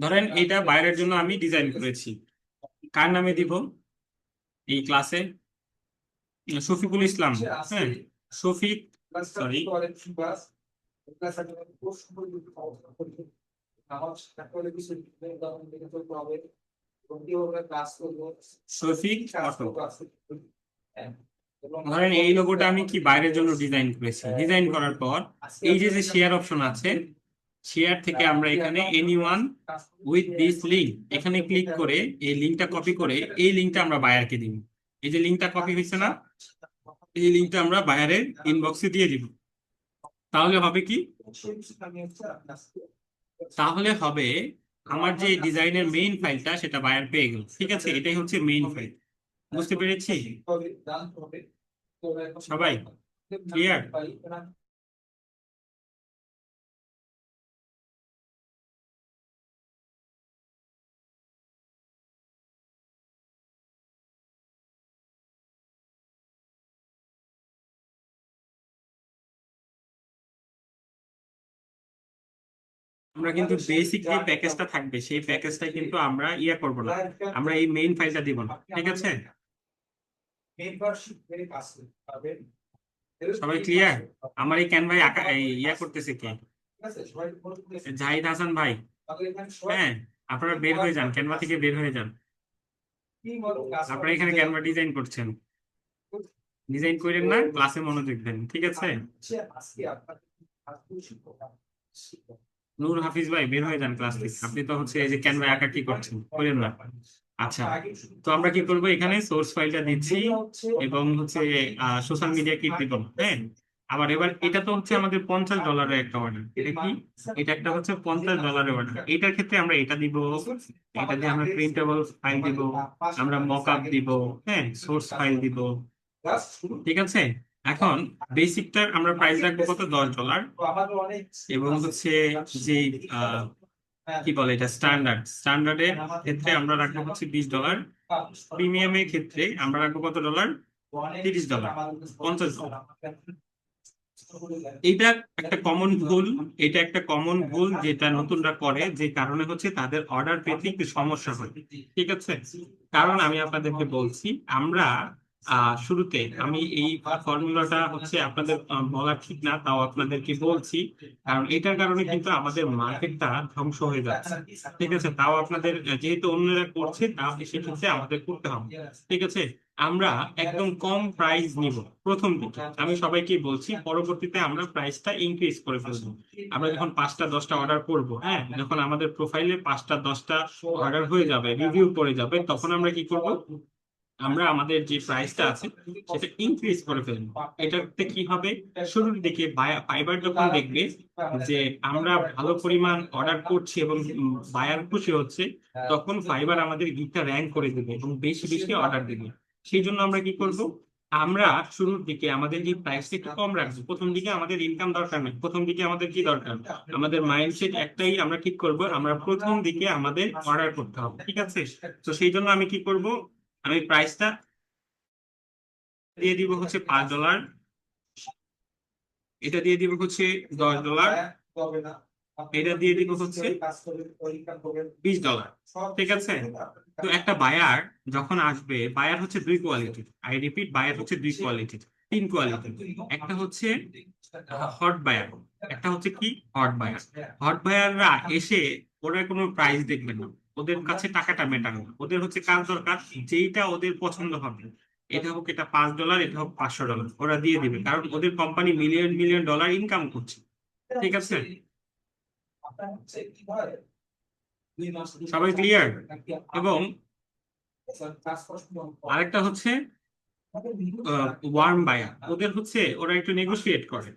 ধরেন এটা বাইরের জন্য আমি ডিজাইন করেছি, কার নামে দিব এই ক্লাসে? শফিকুল ইসলাম। হ্যাঁ, শফিক, সরি, শফিক অটো। ধরেন এই লোগোটা আমি কি বাইরের জন্য ডিজাইন করেছি, ডিজাইন করার পর এই যে যে শেয়ার অপশন আছে, শেয়ার থেকে আমরা এখানে এনিওয়ান উইথ দিস লিঙ্ক, এখানে ক্লিক করে এই লিঙ্কটা কপি করে এই লিঙ্কটা আমরা বায়ারকে দিব। এই যে লিঙ্কটা কপি হয়েছে না, এই লিঙ্কটা আমরা বায়ারের ইনবক্সে দিয়ে দিব। তাহলে হবে কি, তাহলে হবে আমার যে ডিজাইনের মেইন ফাইলটা সেটা বায়ার পেয়ে গেল। ঠিক আছে, এটাই হচ্ছে মেইন ফাইল। বুঝতে পেরেছি সবাই? ক্লিয়ার? আমরা কিন্তু বেসিক যে প্যাকেজটা থাকবে সেই প্যাকেজটা কিন্তু আমরা করব না, আমরা এই মেইন ফাইলটা দিব না। ঠিক আছে, সবাই ক্লিয়ার? আমার এই ক্যানভাই আঁকা করতেছে কে? জাহিদ হাসান ভাই। হ্যাঁ, আপনারা বের হয়ে যান, ক্যানভা থেকে বের হয়ে যান। আপনারা এখানে ক্যানভা ডিজাইন করছেন, ডিজাইন করেন না, ক্লাসে মনোযোগ দেন। ঠিক আছে, নূর হাফিজ ভাই বের হয়ে যান ক্লাস থেকে। আপনি তো হচ্ছে এই যে ক্যানভা আঁকা কি করছেন, করেন না। আচ্ছা, তো আমরা কি করব, এখানে সোর্স ফাইলটা দিচ্ছি এবং হচ্ছে সোশ্যাল মিডিয়া কি দিব। হ্যাঁ, আবার এবার এটা তো হচ্ছে আমাদের $50 একটা অর্ডার। এটা কি, এটা একটা হচ্ছে $50 অর্ডার। এটার ক্ষেত্রে আমরা এটা দিব, এটা দিয়ে আমরা প্রিন্টেবল ফাইল দিব, আমরা মকআপ দিব, হ্যাঁ, সোর্স ফাইল দিব। ঠিক আছে, এখন বেসিকটার আমরা প্রাইস রাখবো কত, $10। এবং হচ্ছে যে কি বলে এটা, স্ট্যান্ডার্ডের ক্ষেত্রে আমরা রাখবো হচ্ছে $20। প্রিমিয়ামের ক্ষেত্রে আমরা রাখবো কত ডলার, $30, $50। এইটা একটা কমন ভুল, এটা একটা কমন ভুল যেটা নতুনরা করে, যে কারণে হচ্ছে তাদের অর্ডার পেতে একটু সমস্যা হয়। ঠিক আছে, কারণ আমি আপনাদেরকে বলছি, আমরা শুরুতে আমি এই ফর্মুলাটা হচ্ছে আপনাদের বলা ঠিক না, তাও আপনাদেরকে বলছি, কারণ এটার কারণে কিন্তু আমাদের মার্কেটটা ধ্বংস হয়ে যাচ্ছে। ঠিক আছে, তাও আপনাদের যেহেতু অন্যরা করছে, তা সেক্ষেত্রে আমাদের করতে হবে। ঠিক আছে, আমরা একদম কম প্রাইস নিব প্রথম দিকে, আমি সবাইকে বলছি, পরবর্তীতে আমরা প্রাইসটা ইনক্রিজ করে ফেলবো। আমরা যখন 5টা 10টা অর্ডার করব, হ্যাঁ, যখন আমাদের প্রোফাইলে 5টা 10টা অর্ডার হয়ে যাবে, রিভিউ পড়ে যাবে, তখন আমরা কি করব, আমরা আমাদের যে প্রাইসটা আছে সেটা ইনক্রিজ করে ফেলবো। এটাতে কি হবে, শুরুর দিকে ফাইবার যখন দেখবে যে আমরা ভালো পরিমাণ অর্ডার করছি এবং বায়ার খুশি হচ্ছে, তখন ফাইবার আমাদের গিকটা র্যাঙ্ক করে দেবে এবং বেশি বেশি অর্ডার দেবে। সেই জন্য আমরা কি করব, আমরা শুরুর দিকে আমাদের এই প্রাইসটা একটু কম রাখবো। প্রথম দিকে আমাদের ইনকাম দরকার নেই, প্রথম দিকে আমাদের কি দরকার, আমাদের মাইন্ডসেট একটাই, আমরা ঠিক করব আমরা প্রথম দিকে আমাদের অর্ডার করতে হবে। ঠিক আছে, তো সেই জন্য আমি কি করব, আমি প্রাইসটা দিয়ে দিব হচ্ছে $5, এটা দিয়ে দিব হচ্ছে $10, এটা দিয়ে দিব হচ্ছে $20। ঠিক আছে, তো একটা বায়ার যখন আসবে, বায়ার হচ্ছে দুই কোয়ালিটির, আই রিপিট, বায়ার হচ্ছে দুই কোয়ালিটির, তিন কোয়ালিটির। একটা হচ্ছে হট বায়ার, একটা হচ্ছে কি হট বায়ার। হট বায়াররা এসে ওরা কোনো প্রাইস দেখবে না, ওদের কাছে টাকাটা মেটানো না, ওদের হচ্ছে কাজ দরকার, যেইটা ওদের পছন্দ হবে, এটা হোক এটা $5, এটা হোক $500, ওরা দিয়ে দিবে, কারণ ওদের company million million dollar income করছে। ঠিক আছে, সবাই ক্লিয়ার? এবং আরেকটা হচ্ছে ওয়ার্ম বায়ার, ওদের হচ্ছে ওরা একটু নেগোশিয়েট করে,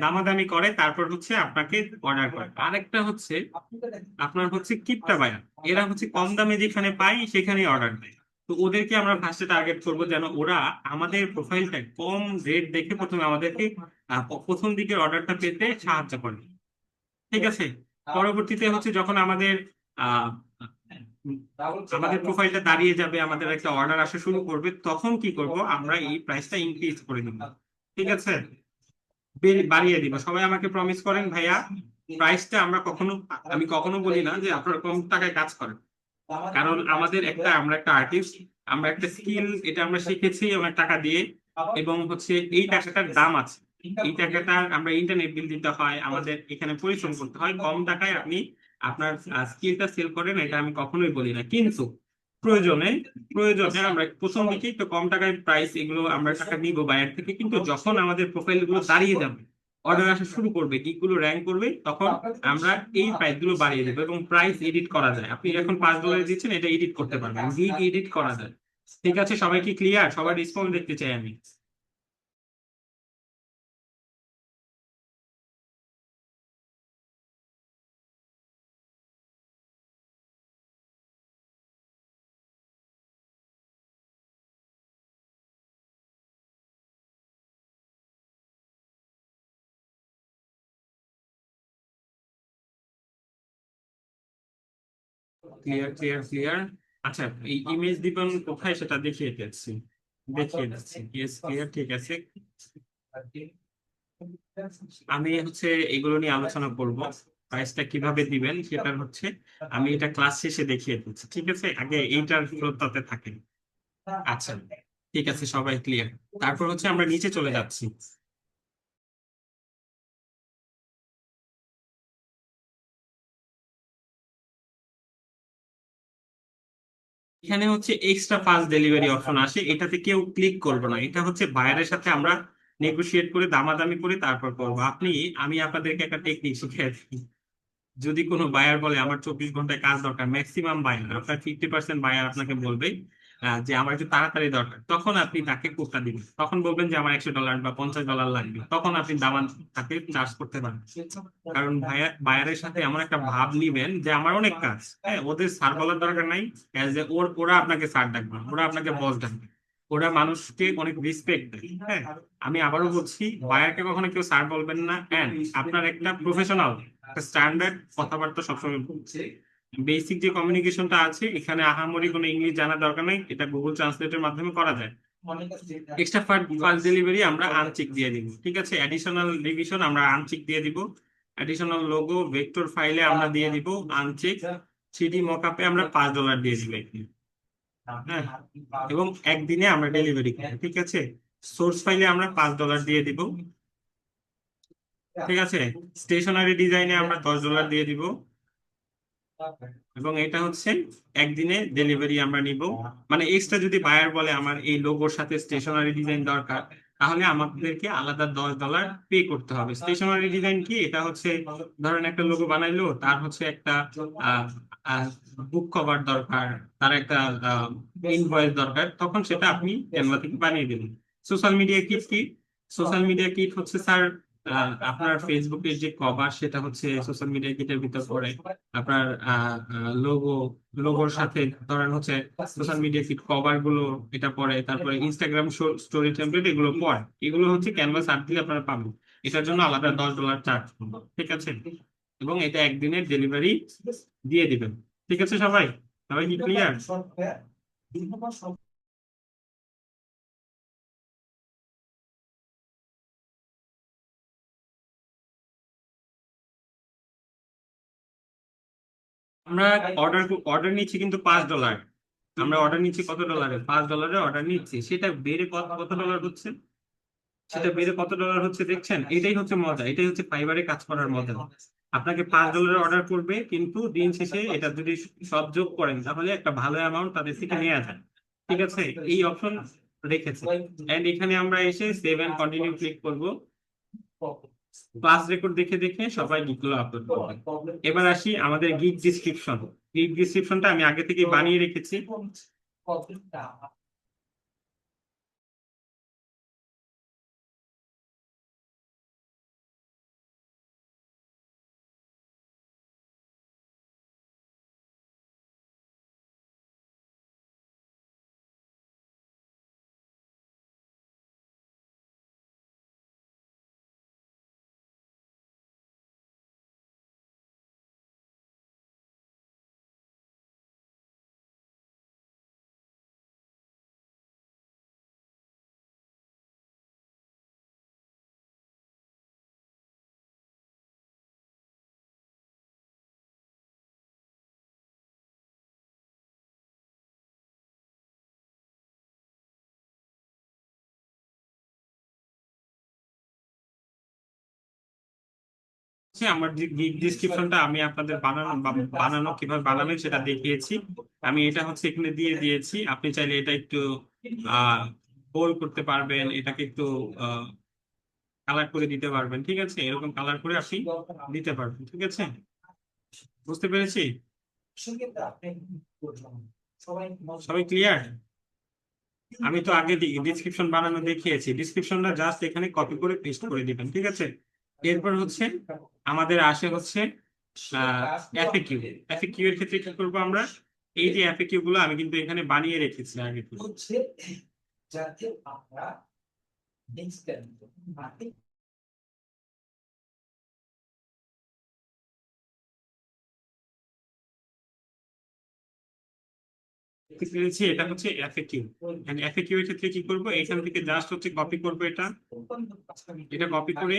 দামাদামি করে, তারপর হচ্ছে আপনাকে অর্ডার করে। আরেকটা হচ্ছে আপনার হচ্ছে কিপটা বায়ার, এরা হচ্ছে কম দামে যেখানে পাই সেখানেই অর্ডার দেয়। তো ওদেরকে আমরা ফার্স্টে টার্গেট করবো, যেন ওরা আমাদের প্রোফাইলটা কম রেট দেখে প্রথমে আমাদেরকে প্রথম দিকের অর্ডারটা পেতে সাহায্য করে। ঠিক আছে, পরবর্তীতে হচ্ছে যখন আমাদের আহ আমাদের প্রোফাইলটা দাঁড়িয়ে যাবে, আমাদের একটা অর্ডার আসা শুরু করবে, তখন কি করব, আমরা এই প্রাইসটা ইনক্রিজ করে দিব। ঠিক আছে, বাড়িয়ে দিব। সবাই আমাকে প্রমিস করেন ভাইয়া, প্রাইসটা আমরা কখনো, আমি কখনো বলি না যে আপনারা কম টাকায় কাজ করেন, কারণ আমাদের একটা, আমরা একটা আর্টিস্ট, আমরা একটা স্কিল, এটা আমরা শিখেছি অনেক টাকা দিয়ে, এবং হচ্ছে এই টাকাটার দাম আছে। এই টাকাটা আমরা ইন্টারনেট বিল দিতে হয়, আমাদের এখানে পরিশ্রম করতে হয়। কম টাকায় আপনি আপনার স্কিলটা সেল করেন, এটা আমি কখনোই বলি না, কিন্তু প্রয়োজনে, প্রয়োজনে আমরা প্রথম দিকে একটু কম টাকায় প্রাইস, এগুলো আমরা টাকা নিব বায়ার থেকে, কিন্তু যখন আমাদের প্রোফাইল গুলো দাঁড়িয়ে যাবে, অর্ডার আসা শুরু করবে, গিগ গুলো র্যাঙ্ক করবে, তখন আমরা এই প্রাইস গুলো বাড়িয়ে দেবো। এবং প্রাইস এডিট করা যায়, আপনি এখন $5 দিচ্ছেন, এটা এডিট করতে পারবেন, গিগ এডিট করা যায়। ঠিক আছে, সবাই কি ক্লিয়ার? সবার রেসপন্স দেখতে চাই আমি। Clear clear clear. আচ্ছা, এই ইমেজ দিবেন কোথায় সেটা দেখিয়ে দিচ্ছি। ইয়েস ক্লিয়ার, ঠিক আছে। আমি হচ্ছে এগুলো নিয়ে আলোচনা করব। প্রাইসটা কিভাবে দিবেন সেটা হচ্ছে আমি এটা ক্লাস শেষে দেখিয়ে দিচ্ছি, ঠিক আছে? আগে এইটার ফ্লোটাতে থাকেন। আচ্ছা, ঠিক আছে, সবাই ক্লিয়ার। তারপর হচ্ছে আমরা নিচে চলে যাচ্ছি। এখানে হচ্ছে এক্সট্রা ফাস্ট ডেলিভারি অপশন আসে, এটাতে কেউ ক্লিক করবে না। এটা হচ্ছে বায়ারের সাথে আমরা নেগোশিয়েট করে দামাদামি করে তারপর করবো। আমি আপনাদেরকে একটা টেকনিক শিখিয়ে দিই। যদি কোনো বায়ার বলে আমার 24 ঘন্টায় কাজ দরকার, ম্যাক্সিমাম বায়ার আপনার 50% বায়ার আপনাকে বলবে যে আমার একটু তাড়াতাড়ি দরকার, তখন আপনি তাকে কোডটা দিবেন। তখন বলবেন যে আমার $100 বা $50 লাগবে, তখন আপনি দামান তাকে চার্জ করতে পারেন। কারণ বায়ারের সাথে এমন একটা ভাব নিবেন যে আমার অনেক কাজ, হ্যাঁ, ওদের স্যার বলার দরকার নাই। ওরা আপনাকে স্যার ডাকবে, ওরা আপনাকে বস ডাকবে। ওরা মানুষকে অনেক রেসপেক্ট দেয়, হ্যাঁ। আমি আবারও বলছি, বায়ারকে কখনো কেউ স্যার বলবেন না। এন্ড আপনার একটা প্রফেশনাল স্ট্যান্ডার্ড কথাবার্তা সবসময় বলছে। বেসিক যে কমিউনিকেশনটা আছে এখানে আহামরি কোনো ইংলিশ জানার দরকার নেই, এটা গুগল ট্রান্সলেটের মাধ্যমে করা যায়। এক্সট্রা ফাস্ট ডেলিভারি আমরা আনচেক দিয়ে দিব, ঠিক আছে। অ্যাডিশনাল রিভিশন আমরা আনচেক দিয়ে দিব। অ্যাডিশনাল লোগো ভেক্টর ফাইলে আমরা দিয়ে দিব আনচেক। 3D মকআপে আমরা $5 দিয়ে দিব এখানে, হ্যাঁ। এবং একদিনে আমরা ডেলিভারি করি, ঠিক আছে। সোর্স ফাইলে আমরা $5 দিয়ে দিব, ঠিক আছে। স্টেশনারি ডিজাইনে আমরা $10 দিয়ে দিব। এবং এটা হচ্ছে একদিনে ডেলিভারি আমরা নিব। মানে এক্সট্রা যদি বায়ার বলে আমার এই লোগোর সাথে স্টেশনারি ডিজাইন দরকার, তাহলে আমাদেরকে আলাদা $10 পে করতে হবে। স্টেশনারি ডিজাইন কি, এটা হচ্ছে ধরেন একটা লোগো বানাইলো, তার হচ্ছে একটা বুক কভার দরকার, তার একটা ইনভয়েস দরকার, তখন সেটা আপনি ক্যানভা থেকে বানিয়ে দিবেন। সোশ্যাল মিডিয়া কিট কি? সোশ্যাল মিডিয়া কিট হচ্ছে স্যার আপনার ফেসবুকের যে কভার সেটা হচ্ছে সোশ্যাল মিডিয়া কিটের ভিতর পড়ে। আপনার লোগো লোগোর সাথে ধরেন হচ্ছে সোশ্যাল মিডিয়া ফিড কভার গুলো এটা পড়ে, তারপরে ইনস্টাগ্রাম স্টোরি টেমপ্লেট এগুলো পড়ে। এগুলো হচ্ছে ক্যানভাস আর্ট দিলে আপনারা পাবেন। এটার জন্য আলাদা $10 চার্জ করবো, ঠিক আছে। এবং এটা একদিনের ডেলিভারি দিয়ে দিবেন, ঠিক আছে। সবাই সবাই কি ক্লিয়ার? আমরা অর্ডার অর্ডার নিচ্ছি কিন্তু $5। আমরা অর্ডার নিচ্ছি কত ডলারে? $5 অর্ডার নিচ্ছি, সেটা বেড়ে কত কত ডলার হচ্ছে? সেটা বেড়ে কত ডলার হচ্ছে দেখছেন? এটাই হচ্ছে মজা, এটাই হচ্ছে ফাইবারে কাজ করার মজা। আপনাকে $5 অর্ডার করবে, কিন্তু দিন শেষে এটা যদি সব যোগ করেন তাহলে একটা ভালো অ্যামাউন্ট তাদের থেকে নেওয়া যায়, ঠিক আছে। এই অপশন রেখেছে। এন্ড এখানে আমরা এসে সেভ এন্ড কন্টিনিউ ক্লিক করব। ক্লাস রেকর্ড দেখে দেখে সবাই গিকগুলো আপলোড করবে। এবার আসি আমাদের গিগ ডিসক্রিপশন। গিগ ডিসক্রিপশনটা আমি আগে থেকে বানিয়ে রেখেছি। আমার যে গিগ ডিসক্রিপশনটা আমি আপনাদের বানানো কিভাবে বানাবেন সেটা দেখিয়েছি। আমি এটা হচ্ছে এখানে দিয়ে দিয়েছি। আপনি চাইলে এটা একটু আহ বোল্ড করতে পারবেন, এটাকে একটু কালার করে দিতে পারবেন, ঠিক আছে। এরকম কালার করে আপনি দিতে পারবেন, ঠিক আছে। বুঝতে পেরেছি? সবাই ক্লিয়ার? আমি তো আগে ডিসক্রিপশন বানানো দেখিয়েছি, ডিসক্রিপশনটা জাস্ট এখানে কপি করে পেস্ট করে দিবেন, ঠিক আছে। এরপর হচ্ছে আমাদের আসে হচ্ছে এফএকিউ। এফএকিউ এর ক্ষেত্রে কি করবো আমরা? এই যে এফএকিউ গুলো আমি কিন্তু এখানে বানিয়ে রেখেছি আগে থেকে। বুঝতে পেরেছি, এটা হচ্ছে এফএকিউ। এন্ড এফএকিউ এর ক্ষেত্রে কি করব, এখান থেকে জাস্ট হচ্ছে কপি করব, এটা এটা কপি করে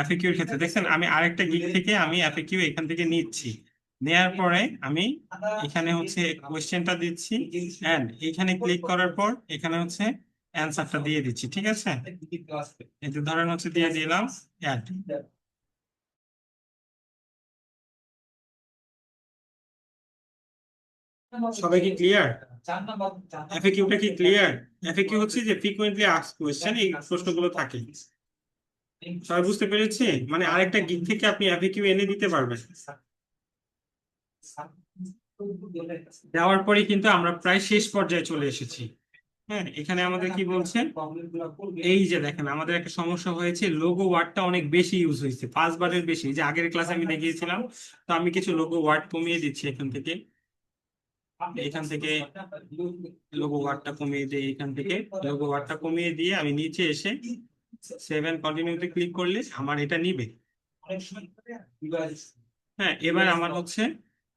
এফএকিউ এর ক্ষেত্রে দেখছেন, আমি আরেকটা গিগ থেকে আমি এফএকিউ এখান থেকে নিচ্ছি। নেয়ার পরে আমি এখানে হচ্ছে কোশ্চেনটা দিচ্ছি, এন্ড এখানে ক্লিক করার পর এখানে হচ্ছে অ্যান্সারটা দিয়ে দিচ্ছি, ঠিক আছে? এই যে ধরেন হচ্ছে দিয়ে দিলাম অ্যাড। সবাই কি ক্লিয়ার? এফএকিউটা কি ক্লিয়ার? এফএকিউ হচ্ছে যে ফ্রিকোয়েন্টলি আস্কড কোশ্চেন, এই প্রশ্নগুলো থাকে। সবাই বুঝতে পেরেছি? মানে আরেকটা গিগ থেকে আপনি এফএকিউ এনে দিতে পারবেন। দেওয়ার পরে কিন্তু আমরা প্রায় শেষ পর্যায়ে চলে এসেছি। হ্যাঁ, এখানে আমাদের কি বলছে, এই যে দেখেন আমাদের একটা সমস্যা হয়েছে, লোগো ওয়ার্ডটা অনেক বেশি ইউজ হয়েছে, 5 বারের বেশি। এই যে আগের ক্লাসে আমি দেখিয়েছিলাম, তো আমি কিছু লোগো ওয়ার্ড কমিয়ে দিচ্ছি এখান থেকে। এখান থেকে লোগো ওয়ার্ডটা কমিয়ে দিই, এখান থেকে লোগো ওয়ার্ডটা কমিয়ে দিয়ে আমি নিচে এসে 7 কন্টিনিউতে ক্লিক করলে আমার এটা নিবে। হ্যাঁ, এবার আমার হচ্ছে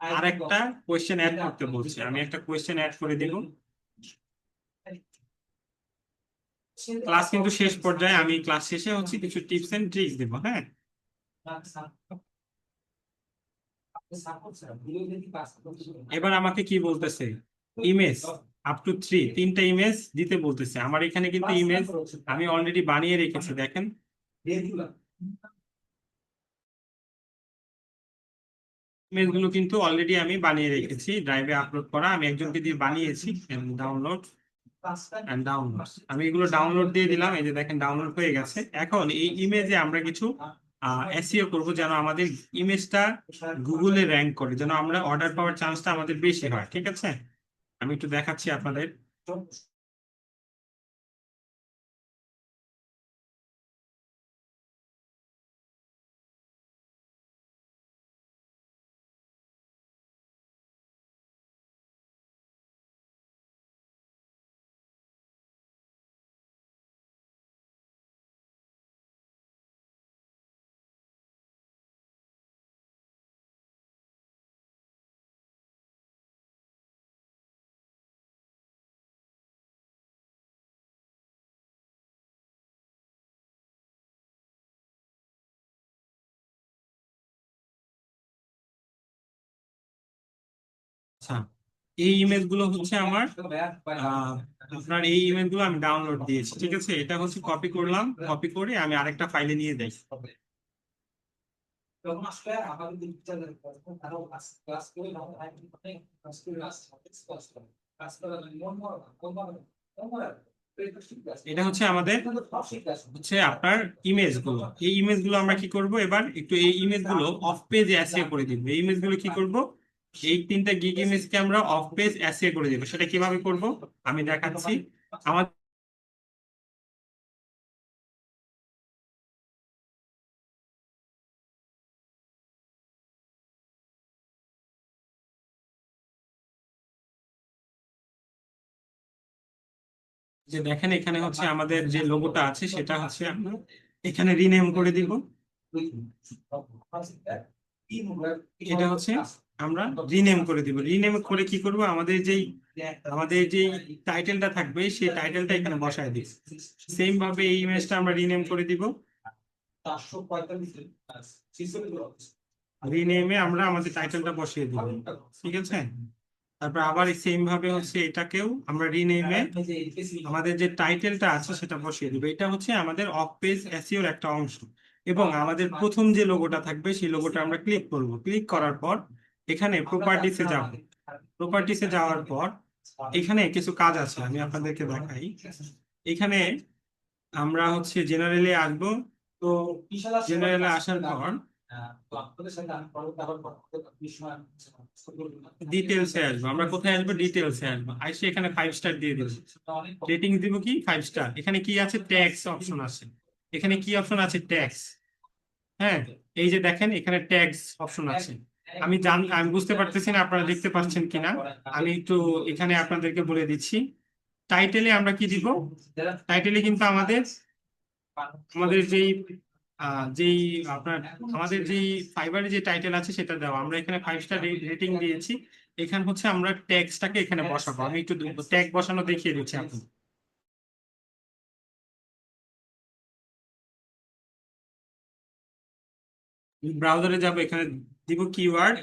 আরেকটা কোয়েশ্চেন অ্যাড করতে বলছে, আমি একটা কোয়েশ্চেন অ্যাড করে দিব। ক্লাস কিন্তু শেষ পর্যায়ে, আমি ক্লাস শেষে হচ্ছে কিছু টিপস এন্ড ট্রিক্স দিব। হ্যাঁ, এবার আমাকে কি বলতেছে, ইমেজ আপ টু 3 ইমেজ দিতে বলতেছে। আমার এখানে কিন্তু ইমেজ আমি অলরেডি বানিয়ে রেখেছি, দেখেন ইমেজ গুলো কিন্তু অলরেডি আমি বানিয়ে রেখেছি, ড্রাইভে আপলোড করা, আমি একজনকে দিয়ে বানিয়েছি। ডাউনলোড এন্ড ডাউনলোড, আমি এগুলো ডাউনলোড দিয়ে দিলাম, এই যে দেখেন ডাউনলোড হয়ে গেছে। এখন এই ইমেজে আমরা কিছু এসইও করব, যেন আমাদের ইমেজটা গুগলে র্যাঙ্ক করে, যেন আমরা অর্ডার পাওয়ার চান্সটা আমাদের বেশি হয়, ঠিক আছে? আমি একটু দেখাচ্ছি আপনাদের। আচ্ছা, এই ইমেজ গুলো হচ্ছে আমার আপনার এই ইমেজ গুলো আমি ডাউনলোড দিয়েছি, ঠিক আছে? এটা হচ্ছে কপি করলাম, কপি করে আমি আরেকটা ফাইলে নিয়ে যাই। এটা হচ্ছে আমাদের হচ্ছে আপনার ইমেজ গুলো। এই ইমেজ গুলো আমরা কি করব, এবার একটু এই ইমেজ গুলো অফ পেজ অ্যাসিও করে দিব। এই ইমেজ গুলো কি করব, এই 3টা গিগ ইমেজকে আমরা অফ পেজ অ্যাসিও করে দিব। সেটা কিভাবে করব আমি দেখাচ্ছি। আমার যে দেখেন এখানে হচ্ছে আমাদের যে লোগোটা আছে সেটা হচ্ছে আমরা এখানে রিনেম করে দিব। এটা হচ্ছে আমরা রিনেম করে দিব। রিনেম করে কি করব, আমাদের যেই টাইটেলটা থাকবে সেই টাইটেলটা এখানে বসায় দিব। সেম ভাবে এই ইমেজটা আমরা রিনেম করে দিব। রিনেমে আমরা আমাদের টাইটেলটা বসিয়ে দিব, ঠিক আছে। তারপর আবার সেম ভাবে হচ্ছে এটাকেও আমরা রিনেমে আমাদের যে টাইটেলটা আছে সেটা বসিয়ে দিব। এটা হচ্ছে আমাদের অফ পেজ এসইওর একটা অংশ। এবং আমাদের প্রথম যে লোগোটা থাকবে সেই লোগোটা আমরা ক্লিক করব। ক্লিক করার পর এখানে প্রপার্টিসে যাব। প্রপার্টিসে যাওয়ার পর এখানে কিছু কাজ আছে, আমি আপনাদেরকে দেখাই। এখানে আমরা হচ্ছে জেনারেলে আসবো। তো জেনারেলে আসার পর ডিটেলসে আসবো। আমরা কোথায় আসবো? ডিটেলসে আসবো। আইসে এখানে 5 স্টার দিয়ে দিব। রেটিং দিব কি? 5 স্টার। এখানে কি আছে? ট্যাক্স অপশন আছে। এখানে কি অপশন আছে? ট্যাক্স। হ্যাঁ, এই যে দেখেন এখানে ট্যাক্স অপশন আছে। আমি বুঝতে পারতেছি না আপনারা দেখতে পাচ্ছেন কিনা। আমি একটু এখানে আপনাদেরকে বলে দিচ্ছি। টাইটেলে আমরা কি দিব? টাইটেলে কিন্তু আমাদের আমাদের যেই আপনার আমাদের যেই ফাইবারে যে টাইটেল আছে সেটা দেওয়া। আমরা এখানে 5 স্টার রেটিং দিয়েছি। এখানে হচ্ছে আমরা ট্যাগটাকে এখানে বসাবো। আমি একটু ট্যাগ বসানো দেখিয়ে দিচ্ছি আপনাকে। ব্রাউজারে যাব, এখানে দিব কিওয়ার্ড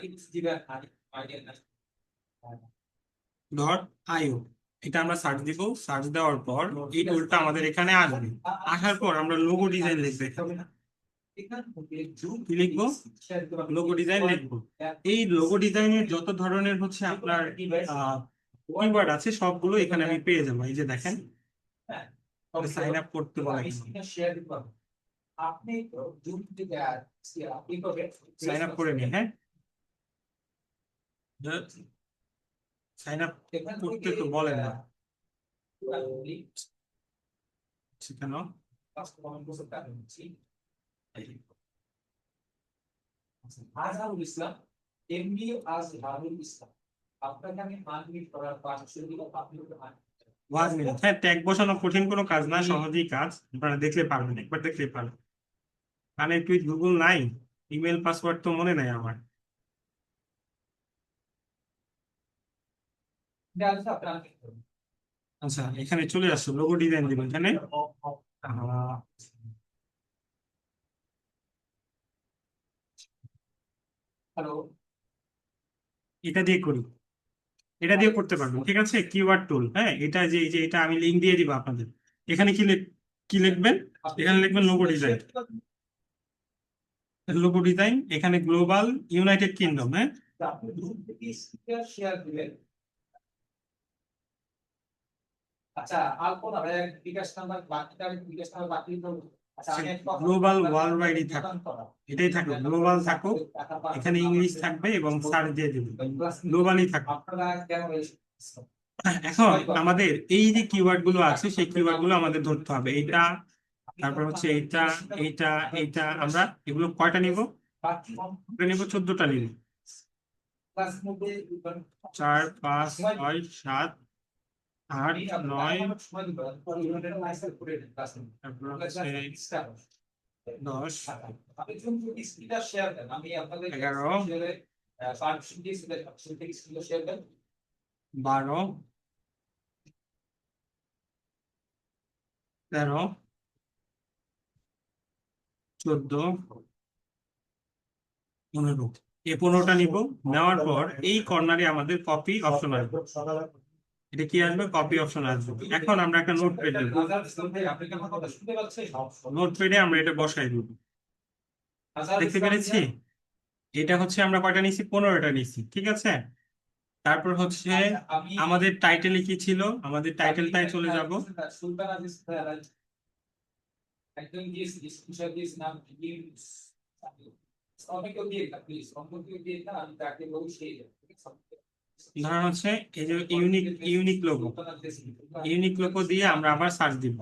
ডট আইও। এটা আমরা সার্চ দিব। সার্চ দেওয়ার পর এই টুলটা আমাদের এখানে আসবে। আসার পর আমরা লোগো ডিজাইন লিখবো এখানে। কি লিখবো? লোগো ডিজাইন লিখবো। এই লোগো ডিজাইনের যত ধরনের হচ্ছে আপনার কিওয়ার্ড আছে সবগুলো এখানে আমি পেয়ে যাবো। এই যে দেখেন, সাইন আপ করতে বলা সাইন আপ করে নিন। হ্যাঁ, সাইন আপ করতে তো বলেন না কেন? আজহারুল ইসলাম, এমডি আজহারুল ইসলাম। আপনাকে আমি আনমিট করার পাঁচ সেগুলো আপনি হ্যাঁ, ট্যাগ বসানো কঠিন কোনো কাজ না, সহজেই কাজ। আপনারা দেখলে পারবেন, একবার দেখলে পারবেন। কানেক্ট উইথ গুগল নাই, ইমেল পাসওয়ার্ড তো মনে নাই আমার। আচ্ছা, এখানে চলে আসছো, লোগো ডিজাইন দিবেন এখানে। হ্যালো, এটা দিয়ে করি, এটা দিয়ে করতে পারবেন, ঠিক আছে। কিওয়ার্ড টুল, হ্যাঁ, এটা যে এই যে এটা আমি লিংক দিয়ে দিব আপনাদের। এখানে কি লিখবেন? এখানে লিখবেন লোগো ডিজাইন। লোগো ডিজাইন এখানে গ্লোবাল ইউনাইটেড কিংডম। হ্যাঁ, আপনি গ্রুপ থেকে স্পিকার শেয়ার দিবেন। আচ্ছা, আলপনা ভাই বিকাশ নাম্বার বাকিটা বিকাশ নাম্বার বাকি করব। আচ্ছা, আমি একটা গ্লোবাল ওয়ার্ল্ড ওয়াইডই থাকুক, এটাই থাকুক, গ্লোবাল থাকুক। এখানে ইংলিশ থাকবে এবং সার্চ দিয়ে দিবেন, গ্লোবালই থাকুক। আপনারা কেন এখন আমাদের এই যে কিওয়ার্ড গুলো আছে সেই কিওয়ার্ড গুলো আমাদের ধরতে হবে। এইটা, তারপর হচ্ছে এইটা, এইটা, এইটা। আমরা এগুলো কয়টা নিব? 14টা নিব। 4, 5, 6, 7, 8, 9, তারপর হচ্ছে 10, 11, 12, 13, 14, 15। এই 15টা নিব। নেওয়ার পর এই কর্নারে আমাদের কপি অপশন আসবে। এটা কি আসবে? কপি অপশন আসবে। এখন আমরা একটা নোটপ্যাড নেব। নোটপ্যাডে আমরা এটা বসাই দিব। দেখতে পেরেছি? এটা হচ্ছে আমরা কয়টা নিছি? 15টা নিছি, ঠিক আছে। তারপর হচ্ছে আমাদের টাইটেলে কি ছিল? আমাদের টাইটেলটাই চলে যাব। ধরেন হচ্ছে এই যে ইউনিক লোগো দিয়ে আমরা আবার সার্চ দিব।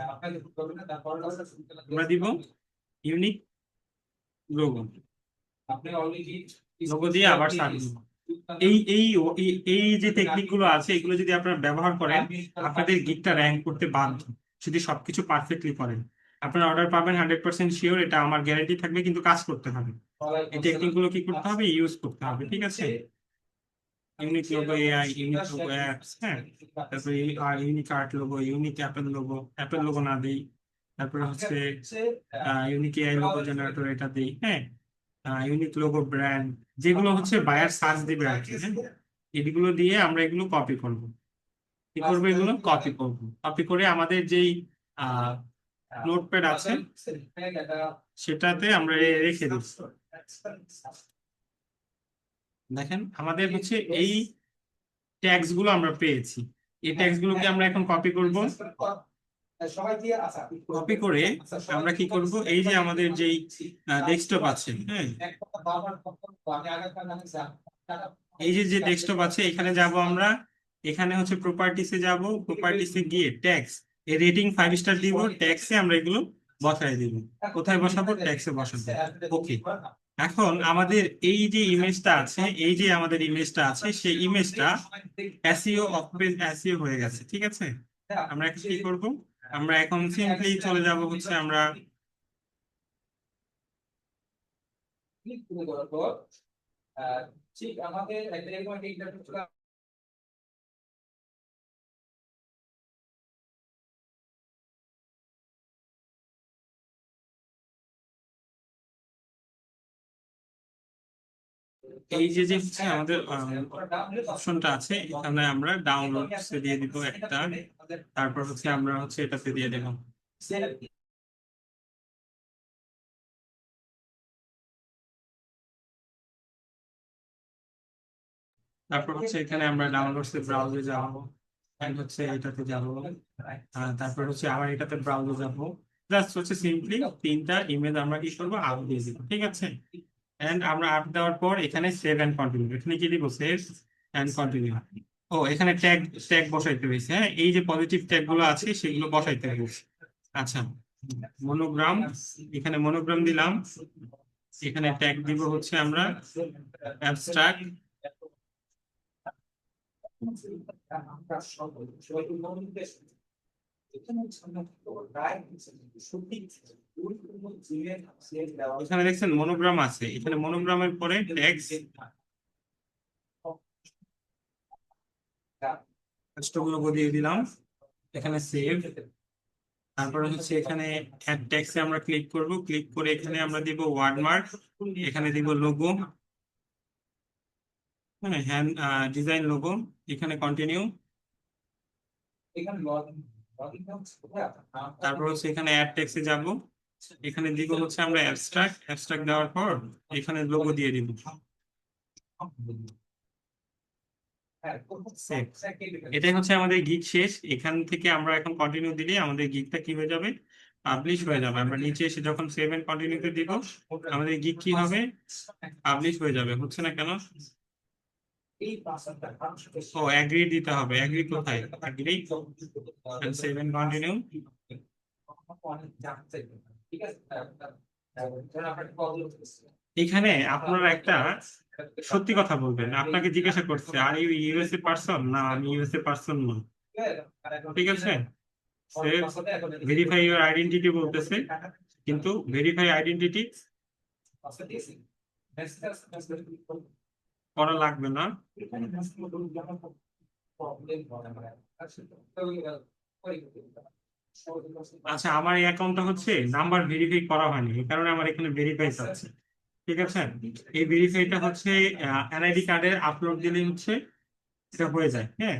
আমরা দিব ইউনিক লোগো, লোগো দিয়ে আবার সার্চ দিব। এই এই এই- এই যে টেকনিক গুলো আছে এগুলো যদি আপনারা ব্যবহার করেন, আপনাদের গিগটা র্যাঙ্ক করতে বাধ্য, যদি সবকিছু পারফেক্টলি করেন। আপনারা অর্ডার পাবেন 100% শিওর, এটা আমার গ্যারান্টি থাকবে। কিন্তু কাজ করতে হবে, এই টেকনিক গুলো কি করতে হবে? ইউজ করতে হবে, ঠিক আছে। Unique logo AI, unique logo apps, হ্যাঁ, তারপরে unique art logo, unique Apple logo না দিই, তারপরে হচ্ছে ইউনিক এআই লোগো জেনারেটর এটা দিই, হ্যাঁ, ইউনিক লোগো ব্র্যান্ড, যেগুলো হচ্ছে বায়ার সার্চ দিবে আর কি, হ্যাঁ, এগুলো দিয়ে আমরা এগুলো কপি করব। কি করবো? এগুলো কপি করব, কপি করে আমাদের যেই নোটপ্যাড আছে সেটাতে আমরা রেখে দিচ্ছি। দেখেন আমাদের হচ্ছে এই ট্যাগস গুলো আমরা পেয়েছি, এই ট্যাগস গুলোকে আমরা এখন কপি করব। কপি করে আমরা কি করব, এই যে আমাদের যেই ডেস্কটপ আছে, হ্যাঁ, এই যে যে ডেস্কটপ আছে এখানে যাব আমরা, এখানে হচ্ছে প্রপার্টিসে যাব, প্রপার্টিসে গিয়ে ট্যাগস এই রেটিং 5 স্টার দিব, ট্যাগসে আমরা এগুলো বসায় দিব। কোথায় বসাবো? ট্যাগসে বসাবো। ওকে, এখন আমাদের এই যে ইমেজটা আছে, এই যে আমাদের ইমেজটা আছে, সেই ইমেজটা এসইও অপেন এসইও হয়ে গেছে, ঠিক আছে। আমরা এখন কি করব? আমরা এখন সিম্পলি চলে যাব হচ্ছে আমরা ঠিক আমাদের একটা এরকম একটা ইন্টারভিউ এই যে যে হচ্ছে আমাদের অপশনটা আছে, এখানে আমরা ডাউনলোড দিয়ে দিব একটা, তারপর হচ্ছে আমরা হচ্ছে এটাতে দিয়ে দেব। তারপর হচ্ছে এখানে আমরা ডাউনলোডস ব্রাউজারে যাব, and হচ্ছে এটাতে যাব, তারপর হচ্ছে আবার এটাতে ব্রাউজারে যাব। জাস্ট হচ্ছে সিম্পলি তিনটা ইমেজ আমরা কি করবো? আপ দিয়ে দিব, ঠিক আছে। এন্ড আমরা আপ দেওয়ার পর এখানে সেভ এন্ড কন্টিনিউ, এখানে কি দিব? Save and continue. ও, এখানে ট্যাগ ট্যাগ বসাইতে হয়েছে, হ্যাঁ, এই যে পজিটিভ ট্যাগ গুলো আছে সেগুলো বসাইতে হয়েছে। আচ্ছা, মনোগ্রাম, এখানে মনোগ্রাম দিলাম, এখানে ট্যাগ দিব হচ্ছে আমরা অ্যাবস্ট্রাক্ট, এখানে দেখছেন মনোগ্রাম আছে, এখানে মনোগ্রামের পরে ট্যাগস গুলো দিয়ে দিলাম, এখানে সেভ। তারপরে হচ্ছে এখানে অ্যাড ট্যাক্সে আমরা ক্লিক করব, ক্লিক করে এখানে আমরা দিব ওয়ার্ডমার্ক, এখানে দিব লোগো, হ্যাঁ, হ্যান্ড ডিজাইন লোগো, এখানে কন্টিনিউ। তারপর হচ্ছে এখানে অ্যাড ট্যাক্সে যাব, এখানে দিব হচ্ছে আমরা অ্যাবস্ট্রাক্ট, অ্যাবস্ট্রাক্ট দেওয়ার পর এখানে লোগো দিয়ে দিব। Save. এটাই হচ্ছে আমাদের গিগ শেষ। এখান থেকে আমরা এখন কন্টিনিউ দিলে আমাদের গিগটা কি হয়ে যাবে? পাবলিশ হয়ে যাবে। আমরা নিচে এসে যখন সেভ এন্ড কন্টিনিউতে দিব, আমাদের গিগ কি হবে? পাবলিশ হয়ে যাবে। হচ্ছে না কেন? ও, অ্যাগ্রি দিতে হবে। অ্যাগ্রি কোথায়? Agree and save and continue. এখানে আপনারা একটা সত্যি কথা বলবেন, আপনাকে জিজ্ঞাসা করছে আর ইউ ইউএসএ পারসন? না, আমি ইউএসএ পারসন না, ঠিক আছে। ভেরিফাই ইউর আইডেন্টিটি বলতেছে, কিন্তু ভেরিফাই আইডেন্টিটি করা লাগবে না। আচ্ছা, আমার এই অ্যাকাউন্টটা হচ্ছে নাম্বার ভেরিফাই করা হয়নি, এই কারণে আমার এখানে ভেরিফাই আছে, ঠিক আছে। এই ভেরিফাইটা হচ্ছে এনআইডি কার্ডের আপলোড দিলে হচ্ছে এটা হয়ে যায়, হ্যাঁ।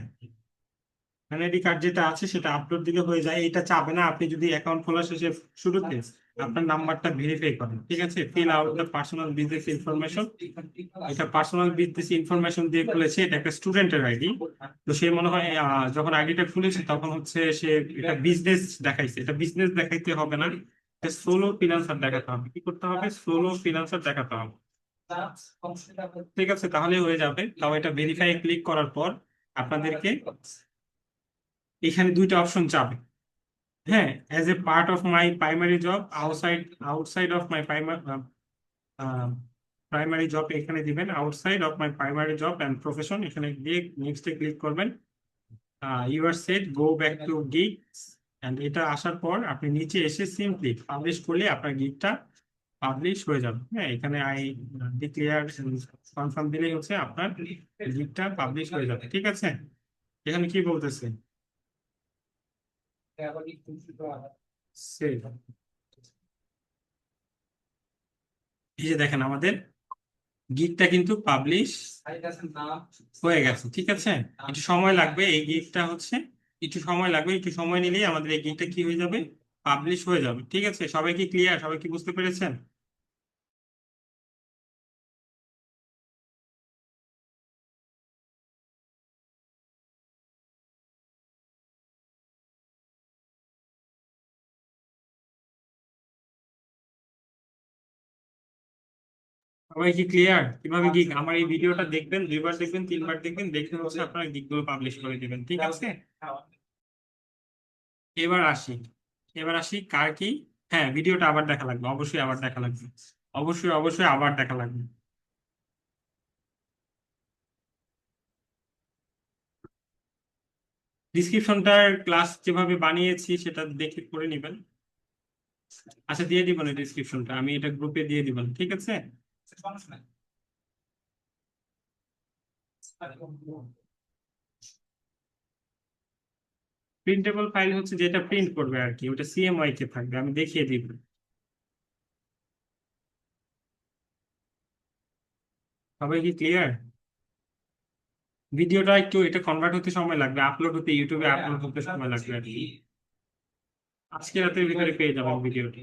এনআইডি কার্ড যেটা আছে সেটা আপলোড দিলে হয়ে যায়, এটা চাবে না। আপনি যদি অ্যাকাউন্ট খোলা শেষে শুরুতে আপনার নাম্বারটা ভেরিফাই করেন, ঠিক আছে। Fill out the personal business information, এটা পার্সোনাল বিজনেস ইনফরমেশন দিয়ে খুলেছে, এটা একটা স্টুডেন্টের আইডি। তো সে মনে হয় যখন আইডিটা খুলেছে তখন হচ্ছে সে এটা বিজনেস দেখাইছে, এটা বিজনেস দেখাইতে হবে না, এটা সোলো ফিনান্সার দেখাতে হবে। কি করতে হবে? সোলো ফিনান্সার দেখাতে হবে, ঠিক আছে, তাহলে হয়ে যাবে। তাও এটা ভেরিফাই ক্লিক করার পর আপনাদেরকে এখানে দুইটা অপশন চাবে, হ্যাঁ, as a part of my primary job, outside of my primary job, এখানে দিবেন outside of my primary job and profession, এখানে দিয়ে নেক্সটে ক্লিক করবেন। You are set go back to gig, and এটা আসার পর আপনি নিচে এসে সিম্পলি পাবলিশ করলে আপনার গিগটা পাবলিশ হয়ে যাবে। হ্যাঁ, এখানে আই ডিক্লেয়ার কনফার্ম দিলেই হচ্ছে আপনার গিগটা পাবলিশ হয়ে যাবে। ঠিক আছে, এখানে কি বলতেছে? Save। এই যে দেখেন আমাদের গিগটা কিন্তু পাবলিশ হয়ে গেছে। ঠিক আছে, একটু সময় লাগবে এই গিগটা হচ্ছে, একটু সময় লাগবে, একটু সময় নিলেই আমাদের এই গিগটা কি হয়ে যাবে, পাবলিশ হয়ে যাবে। ঠিক আছে, সবাই কি ক্লিয়ার? সবাই কি বুঝতে পেরেছেন? সবাই কি ক্লিয়ার কিভাবে গিগ? আমার এই ভিডিওটা দেখবেন, 2বার দেখবেন, 3বার দেখবেন, দেখে হচ্ছে আপনারা গিগ গুলো পাবলিশ করে দিবেন। ঠিক আছে, এবার আসি, এবার আসি কার কি। হ্যাঁ, ভিডিওটা আবার দেখা লাগবে, অবশ্যই আবার দেখা লাগবে, অবশ্যই অবশ্যই আবার দেখা লাগবে। ডিসক্রিপশনটার ক্লাস যেভাবে বানিয়েছি সেটা দেখে করে নেবেন। আচ্ছা, দিয়ে দিব না ডিসক্রিপশনটা, আমি এটা গ্রুপে দিয়ে দিব। ঠিক আছে, প্রিন্টেবল ফাইল হচ্ছে যেটা প্রিন্ট করবে আর কি, ওটা সিএমওয়াই কে থাকবে, আমি দেখিয়ে দিব। সবাই কি ক্লিয়ার? ভিডিওটা একটু, এটা কনভার্ট হতে সময় লাগবে, আপলোড হতে, ইউটিউবে আপলোড হতে সময় লাগবে আর কি। আজকে রাতের ভিতরে পেয়ে যাবেন ভিডিওটি।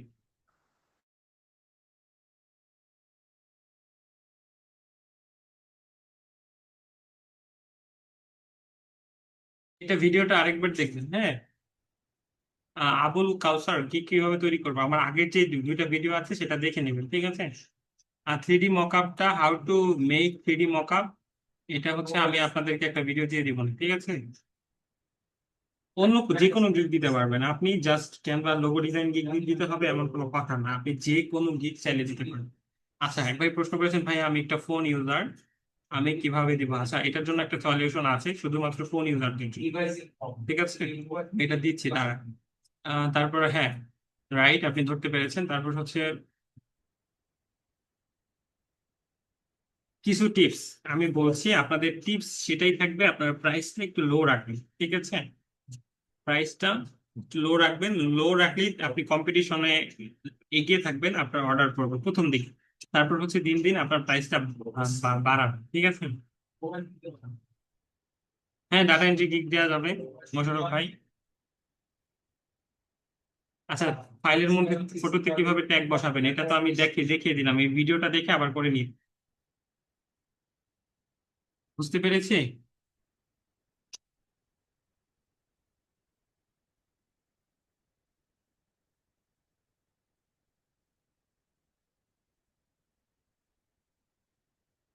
এটা ভিডিওটা আরেকবার দেখবেন। হ্যাঁ, আবুল কাউসার কি কিভাবে তৈরি করবো, আমার আগের যে দুইটা ভিডিও আছে সেটা দেখে নেবেন। ঠিক আছে, আর 3D মকআপটা, how to make 3D mockup, এটা হচ্ছে আমি আপনাদেরকে একটা ভিডিও দিয়ে দিব। ঠিক আছে, অন্য যে কোনো গিগ দিতে পারবেন আপনি, just Canva logo design gig দিতে হবে এমন কোনো কথা না, আপনি যে কোনো গিগ চাইলে দিতে পারেন। আচ্ছা, একবার প্রশ্ন করেছেন ভাই আমি একটা ফোন ইউজার, আমি কিভাবে দিব? আচ্ছা, এটার জন্য একটা সলিউশন আছে শুধুমাত্র ফোন ইউজারদের জন্য। ঠিক আছে, এটা দিচ্ছি তারা। তারপরে হ্যাঁ, রাইট, আপনি ধরতে পেরেছেন। তারপর হচ্ছে কিছু টিপস আমি বলছি আপনাদের, টিপস সেটাই থাকবে, আপনার প্রাইসটা একটু লো রাখবেন। ঠিক আছে, প্রাইসটা লো রাখবেন, লো রাখলেই আপনি কম্পিটিশনে এগিয়ে থাকবেন, আপনার অর্ডার করবেন প্রথম দিকে। তারপর হচ্ছে দিন দিন আপনার প্রাইসটা বাড়াবেন। ঠিক আছে, হ্যাঁ, ডাটা এন্ট্রি গিগ দেওয়া যাবে মোশাররফ ভাই। আচ্ছা, ফাইলের মধ্যে ফটোতে কিভাবে ট্যাগ বসাবেন এটা তো আমি দেখিয়ে দিলাম, এই ভিডিওটা দেখে আবার করে নিন। বুঝতে পেরেছি?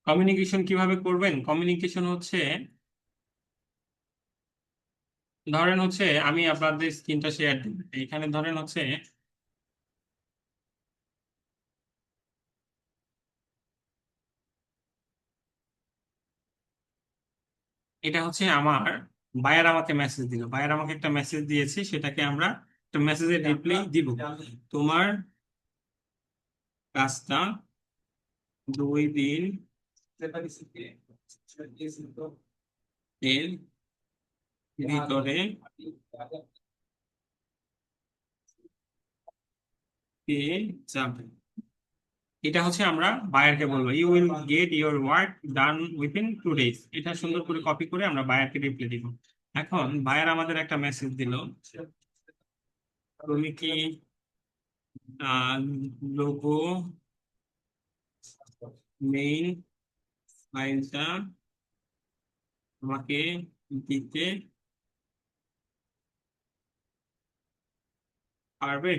কমিউনিকেশন কিভাবে করবেন? কমিউনিকেশন হচ্ছে, ধরেন হচ্ছে আমি আপনাদের স্ক্রিনটা শেয়ার দিই, এখানে ধরেন হচ্ছে এটা হচ্ছে আমার বায়ার আমাকে মেসেজ দিল, বায়ার আমাকে একটা মেসেজ দিয়েছে, সেটাকে আমরা একটা মেসেজের রিপ্লাই দিব। তোমার কাজটা 2 দিন এর ভিতরে পেয়ে যাবে। এটা হচ্ছে আমরা বায়ারকে বলবো, you will get your work done within 2 days. এটা সুন্দর করে কপি করে আমরা বায়ারকে রিপ্লাই দিব। এখন বায়ার আমাদের একটা মেসেজ দিল, তুমি কি লোগো মেইন ফাইলটা আমাকে দিতে পারবে?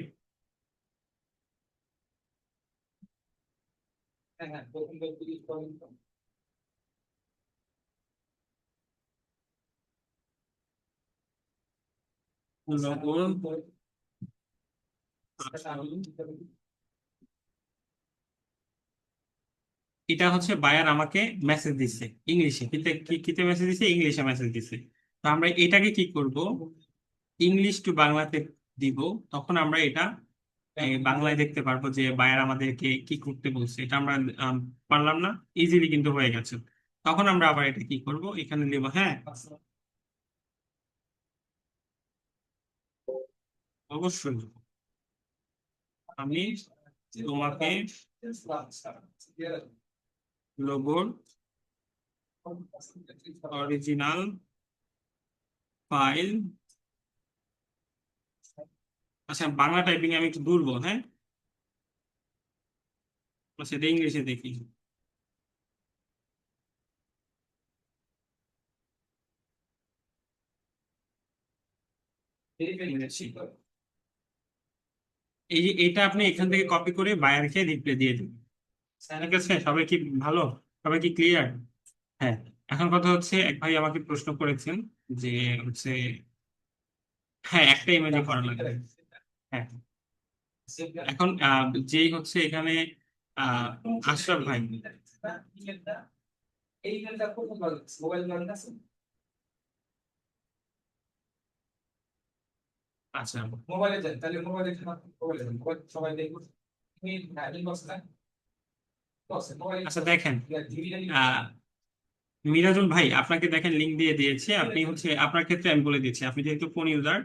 লোগো, এটা হচ্ছে বায়ার আমাকে মেসেজ দিচ্ছে ইংলিশে, কিতে মেসেজ দিচ্ছে, ইংলিশে মেসেজ দিচ্ছে। তো আমরা এটাকে কি করব, ইংলিশ টু বাংলাতে দিব। তখন আমরা এটা এই বাংলায় দেখতে পারবো যে বায়ার আমাদেরকে কি করতে বলছে, এটা আমরা আম, পারলাম না, ইজিলি কিন্তু হয়ে গেছে। তখন আমরা আবার এটা কি করব, এখানে লিখবো, হ্যাঁ অবশ্যই আমি তোমাকে লোগোর অরিজিনাল ফাইল, আচ্ছা বাংলা টাইপিং আমি একটু দুর্বল, হ্যাঁ সেটা ইংলিশে দেখি। এই যে এটা আপনি এখান থেকে কপি করে বায়ারকে রিপ্লাই দিয়ে দিন। ঠিক আছে, সবাই কি ভালো, সবাই কি ক্লিয়ার? হ্যাঁ, এখন কথা হচ্ছে এক ভাই আমাকে প্রশ্ন করেছেন যে হচ্ছে, হ্যাঁ একটা ইমেজে করা লাগবে। হ্যাঁ, এখন যেই হচ্ছে এখানে আহ আশরাফ ভাই, এই ইমেলটা কোন মোবাইল ব্যাংক আছে? আচ্ছা মোবাইলে যান, তাহলে মোবাইলে মোবাইলে যান, মোবাইল সবাই দেখুন। তুমি ইনবক্স না, বক্স মোবাইল আচ্ছা দেখেন, ডিভিডেন্ড। আহ মিরাজুল ভাই আপনাকে দেখেন লিঙ্ক দিয়ে দিয়েছি, আপনি হচ্ছে আপনার ক্ষেত্রে আমি বলে দিচ্ছি, আপনি যেহেতু ফোন ইউজার,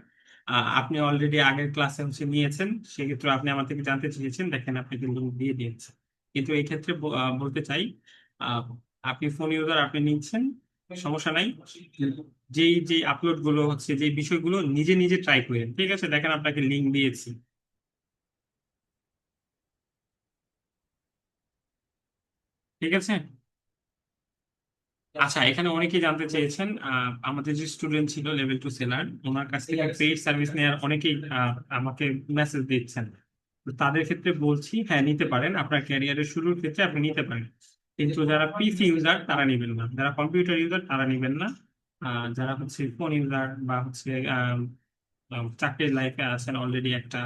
আপনি অলরেডি আগের ক্লাসে হচ্ছে নিয়েছেন, সেক্ষেত্রে আপনি আমার থেকে জানতে চেয়েছেন, দেখেন আপনি কিন্তু দিয়ে দিয়েছেন। কিন্তু এই ক্ষেত্রে বলতে চাই, আহ, আপনি ফোন ইউজার, আপনি নিচ্ছেন, সমস্যা নাই। যেই যে আপলোড গুলো হচ্ছে, যে বিষয়গুলো নিজে নিজে ট্রাই করেন, ঠিক আছে, দেখেন আপনাকে লিঙ্ক দিয়েছি, ঠিক আছে। আচ্ছা এখানে অনেকেই জানতে চেয়েছেন, আমাদের যে স্টুডেন্ট ছিল লেভেল 2 সেলার, ওনার কাছ থেকে পেইড সার্ভিস নেওয়ার অনেকেই আমাকে মেসেজ দিচ্ছেন। তো তাদের ক্ষেত্রে বলছি, হ্যাঁ নিতে পারেন, আপনার ক্যারিয়ারের শুরুর ক্ষেত্রে আপনি নিতে পারেন, কিন্তু যারা পিসি ইউজার তারা নেবেন না, যারা কম্পিউটার ইউজার তারা নেবেন না। যারা হচ্ছে ফোন ইউজার বা হচ্ছে চাকরির লাইফে আছেন, অলরেডি একটা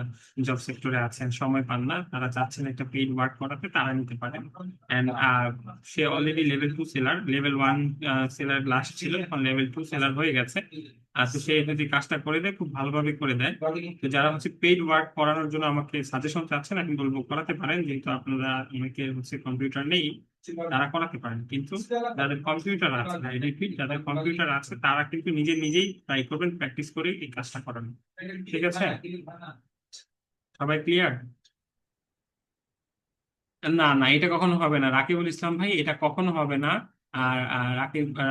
জব সেক্টরে আছেন, সময় পান না, তারা চাচ্ছেন একটা পেইড ওয়ার্ক করাতে, তারা নিতে পারেন। এন্ড সে already level 2 seller, level 1 seller last ছিল, এখন লেভেল 2 সেলার হয়ে গেছে। তো সে যদি কাজটা করে দেয়, খুব ভালোভাবে করে দেয়। তো যারা হচ্ছে পেইড ওয়ার্ক করানোর জন্য আমাকে সাজেশন চাচ্ছেন, আমি বলবো করাতে পারেন, যেহেতু আপনারা অনেকে হচ্ছে কম্পিউটার নেই, তারা করাতে পারেন। কিন্তু যাদের কম্পিউটার আছে, যাদের কম্পিউটার আছে তারা কিন্তু নিজে নিজেই ট্রাই করবেন, প্র্যাকটিস করে এই কাজটা করানো। ঠিক আছে, সবাই ক্লিয়ার? না না, এটা কখনো হবে না রাকিবুল ইসলাম ভাই, এটা কখনো হবে না।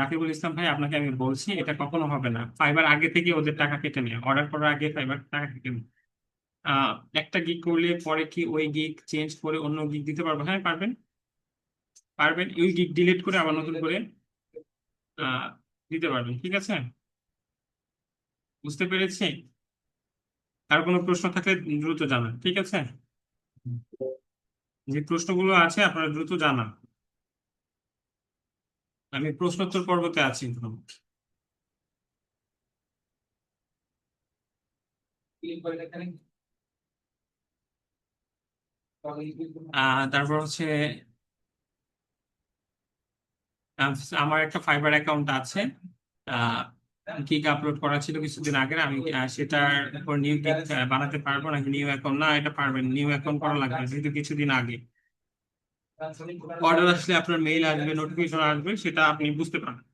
রাকিবুল ইসলাম ভাই, আপনাকে আমি বলছি এটা কখনো হবে না। ফাইবার আগে থেকে ওদের টাকা কেটে নেয়, অর্ডার করার আগে ফাইবার টাকা কেটে নেয়। আহ একটা গিগ করলে পরে কি ওই গিগ চেঞ্জ করে অন্য গিগ দিতে পারবো? হ্যাঁ পারবেন, পারবেন, ওই গিগ ডিলিট করে আবার নতুন করে আহ দিতে পারবেন। ঠিক আছে, বুঝতে পেরেছি। আর কোনো প্রশ্ন থাকলে দ্রুত জানান, ঠিক আছে। যে প্রশ্নগুলো আছে আপনারা দ্রুত জানান, আমি প্রশ্নোত্তর পর্বতে আছি এখন। তারপর হচ্ছে আমার একটা ফাইবার অ্যাকাউন্ট আছে, গিগ আপলোড করা ছিল কিছুদিন আগে, আমি সেটার উপর নিউ গিগ বানাতে পারবো নাকি? নিউ অ্যাকাউন্ট না, এটা পারবেন, নিউ অ্যাকাউন্ট করা লাগবে যেহেতু কিছুদিন আগে। অর্ডার আসলে আপনার মেইল আসবে, নোটিফিকেশন আসবে, সেটা আপনি বুঝতে পারবেন।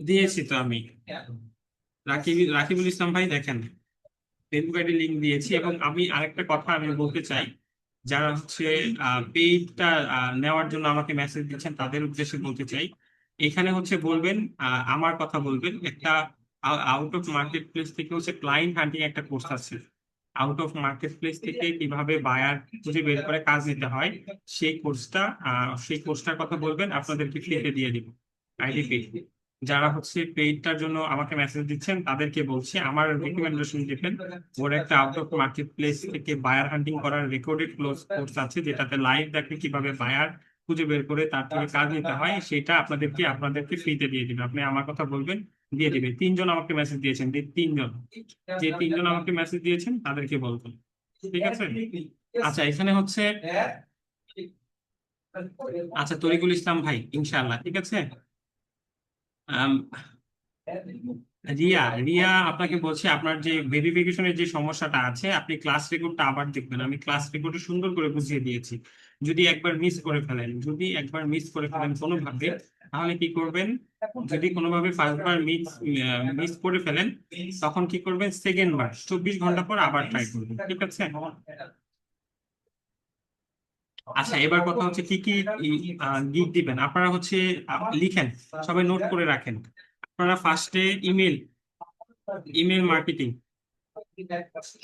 দিয়েছি তো আমি, রাকিবুল ইসলাম ভাই দেখেন, ফেসবুক আইডি লিংক দিয়েছি। এবং আমি আরেকটা কথা আমি বলতে চাই, যারা হচ্ছে পেইডটা নেওয়ার জন্য আমাকে মেসেজ দিচ্ছেন, তাদের উদ্দেশ্যে বলতে চাই, এখানে হচ্ছে বলবেন, আমার কথা বলবেন, একটা আউট অফ মার্কেট প্লেস থেকে হচ্ছে ক্লায়েন্ট হান্টিং একটা কোর্স আছে, আউট অফ মার্কেট প্লেস থেকে কিভাবে বায়ার খুঁজে বের করে কাজ নিতে হয়, সেই কোর্সটার কথা বলবেন, আপনাদেরকে ফ্রিতে দিয়ে দিব, আইডি ফ্রি। যারা হচ্ছে পেইডটার জন্য আমাকে মেসেজ দিচ্ছেন তাদেরকে বলছি, আমার রিকমেন্ডেশন দিবেন, ওর একটা আউট অফ মার্কেট প্লেস থেকে বায়ার হান্টিং করার রেকর্ডেড কোর্স আছে, যেটাতে লাইভ দেখে কিভাবে বায়ার খুঁজে বের করে তার থেকে কাজ নিতে হয়, সেটা আপনাদেরকে ফ্রিতে দিয়ে দিবে। আপনি আমার কথা বলবেন, দিয়ে দিবে। 3 জন আমাকে মেসেজ দিয়েছেন, যে তিনজন আমাকে মেসেজ দিয়েছেন তাদেরকে বলবেন, ঠিক আছে। আচ্ছা এখানে হচ্ছে, আচ্ছা তরিকুল ইসলাম ভাই, ইনশাআল্লাহ ঠিক আছে। আম, রিয়া, রিয়া আপনাকে বলছি, আপনার যে ভেরিফিকেশনের যে সমস্যাটা আছে, আপনি ক্লাস রেকর্ডটা আবার দেখবেন। আমি ক্লাস রেকর্ডে সুন্দর করে বুঝিয়ে দিয়েছি। যদি একবার মিস করে ফেলেন কোনোভাবে, তাহলে কি করবেন? যদি কোনোভাবে ফার্স্টবার মিস করে ফেলেন, তখন কি করবেন? সেকেন্ড বার 24 ঘন্টা পর আবার ট্রাই করবেন, ঠিক আছে? আচ্ছা, এবার কথা হচ্ছে কি কি গিগ দিবেন আপনারা হচ্ছে, লিখেন, সবাই নোট করে রাখেন। আপনারা ফার্স্টে email, email marketing,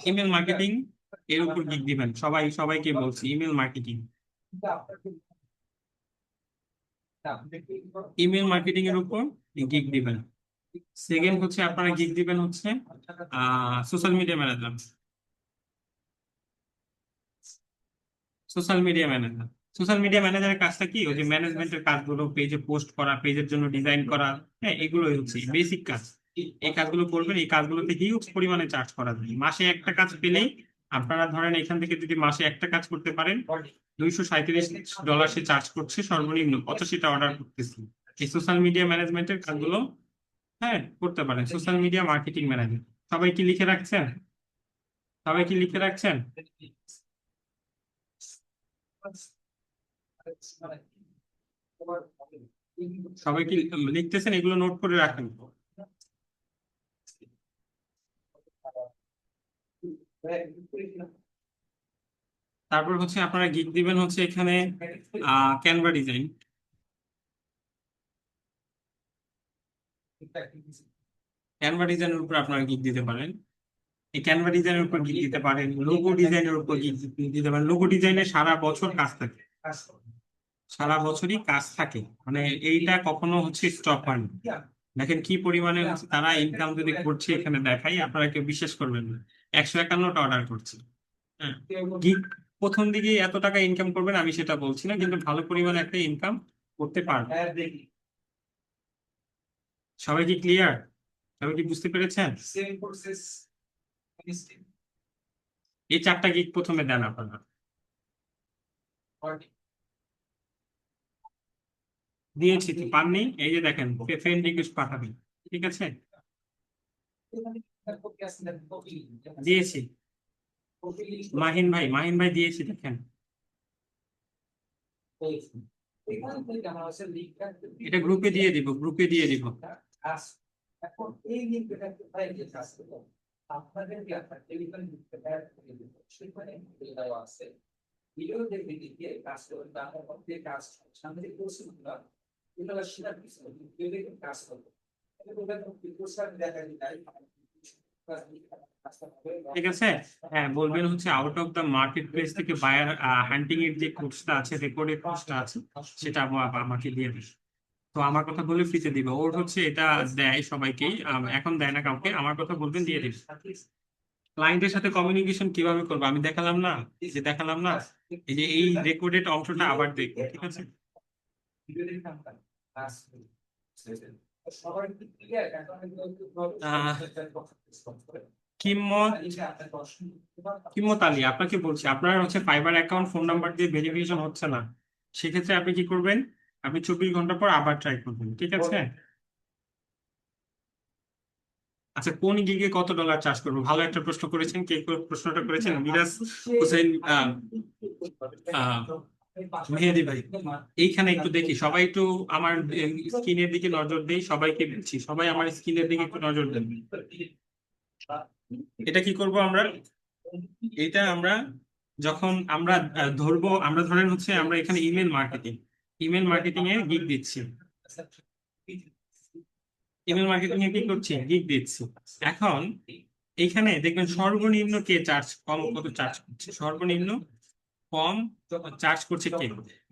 email marketing এর উপর গিগ দিবেন। সবাইকে বলছি, ইমেল মার্কেটিং, ইমেল মার্কেটিং এর উপর গিগ দিবেন। সেকেন্ড হচ্ছে আপনারা গিগ দিবেন হচ্ছে social media manager, social media manager. Social media ম্যানেজারের কাজটা কি? ওই যে ম্যানেজমেন্টের কাজগুলো, পেজে পোস্ট করা, পেজের জন্য ডিজাইন করা, হ্যাঁ, এগুলোই হচ্ছে বেসিক কাজ। এই কাজগুলো করবেন। এই কাজগুলোতে হিউজ পরিমাণে চার্জ করা যায়। মাসে একটা কাজ পেলেই, আপনারা ধরেন এখান থেকে যদি মাসে একটা কাজ করতে পারেন, $237 সে চার্জ করছে সর্বনিম্ন, কত সেটা অর্ডার করতেছি। এই সোশ্যাল মিডিয়া ম্যানেজমেন্টের কাজগুলো, হ্যাঁ, করতে পারেন। Social media marketing manager. সবাই কি লিখে রাখছেন? সবাই কি লিখে রাখছেন? সবাই কি লিখতেছেন? এগুলো নোট করে রাখেন। তারপর হচ্ছে আপনারা গিগ দিবেন হচ্ছে এখানে ক্যানভা ডিজাইন। ক্যানভা ডিজাইনের উপর আপনারা গিগ দিতে পারেন। এই ক্যানভা ডিজাইনের উপর গিগ দিতে পারেন। লোগো ডিজাইনের উপর গিগ দিতে পারেন। লোগো ডিজাইনে সারা বছর কাজ থাকে, সারা বছরই কাজ থাকে, মানে এইটা কখনো হচ্ছে স্টপ হয় না। দেখেন কি পরিমাণে হচ্ছে তারা ইনকাম যদি করছে, এখানে দেখাই, আপনারা কেউ বিশ্বাস করবেন না। 151টা অর্ডার করছে। হ্যাঁ, গিগ প্রথম দিকে এত টাকা ইনকাম করবেন আমি সেটা বলছি না, কিন্তু ভালো পরিমাণে একটা ইনকাম করতে পারবে। সবাই কি ক্লিয়ার? সবাই কি বুঝতে পেরেছেন? এই 4টা গিগ প্রথমে দেন আপনারা। দিয়েছি তো, পাননি? এই যে দেখেন, ফ্রেন্ড রিকোয়েস্ট পাঠাবেন, ঠিক আছে? দিয়েছি। মাহিন ভাই দিয়েছি, দেখেন। এটা গ্রুপে দিয়ে দিব, গ্রুপে দিয়ে দিব। এখন এই লিঙ্কটা কাজ করবো আপনাদের কি আপনার টেলিফোন সেখানে দেওয়া আছে ভিডিও দেখে দিকে কাজ করবেন তারপর মধ্যে কাজ সামনে কোর্সগুলো এগুলো শেয়ার কিছু ভিডিও দেখে কাজ করবো দেখা যায় ঠিক আছে। হ্যাঁ, বলবেন হচ্ছে out of the market place থেকে বায়ার হান্টিং এর যে কোর্সটা আছে, রেকর্ডেড কোর্সটা আছে, সেটা আমাকে দিয়ে দিস। তো আমার কথা বলে ফ্রিতে দিবে। ওর হচ্ছে এটা দেয় সবাইকেই, এখন দেয় না কাউকে। আমার কথা বলবেন, দিয়ে দিস। ক্লায়েন্টের সাথে কমিউনিকেশন কিভাবে করবো আমি দেখালাম না? দেখালাম না? এই যে এই রেকর্ডেড অংশটা আবার দেখবো, ঠিক আছে? আহ কিম্মত, কিম্মত আলী, আপনাকে বলছি, আপনার হচ্ছে ফাইবার অ্যাকাউন্ট ফোন নাম্বার দিয়ে ভেরিফিকেশন হচ্ছে না। সেক্ষেত্রে আপনি কি করবেন? আপনি 24 ঘন্টা পর আবার ট্রাই করবেন, ঠিক আছে? আচ্ছা, কোন গিগে কত ডলার চার্জ করবো? ভালো একটা প্রশ্ন করেছেন। কে প্রশ্নটা করেছেন? মিরাজ হোসেন আহ মেহেদি ভাই। এইখানে একটু দেখি, সবাই একটু আমার স্ক্রিনের দিকে নজর দেই। সবাইকে বলছি, সবাই আমার স্ক্রিনের দিকে একটু নজর দেন। এটা কি করব আমরা? এটা আমরা যখন আমরা ধরবো, আমরা ধরেন হচ্ছে আমরা এখানে ইমেল মার্কেটিং, ইমেল মার্কেটিং এ গিগ দিচ্ছি। ইমেল মার্কেটিং এ কি করছি? গিগ দিচ্ছি। এখন এইখানে দেখবেন সর্বনিম্ন কে চার্জ, কত চার্জ করছে, সর্বনিম্ন কম চার্জ করছে কে?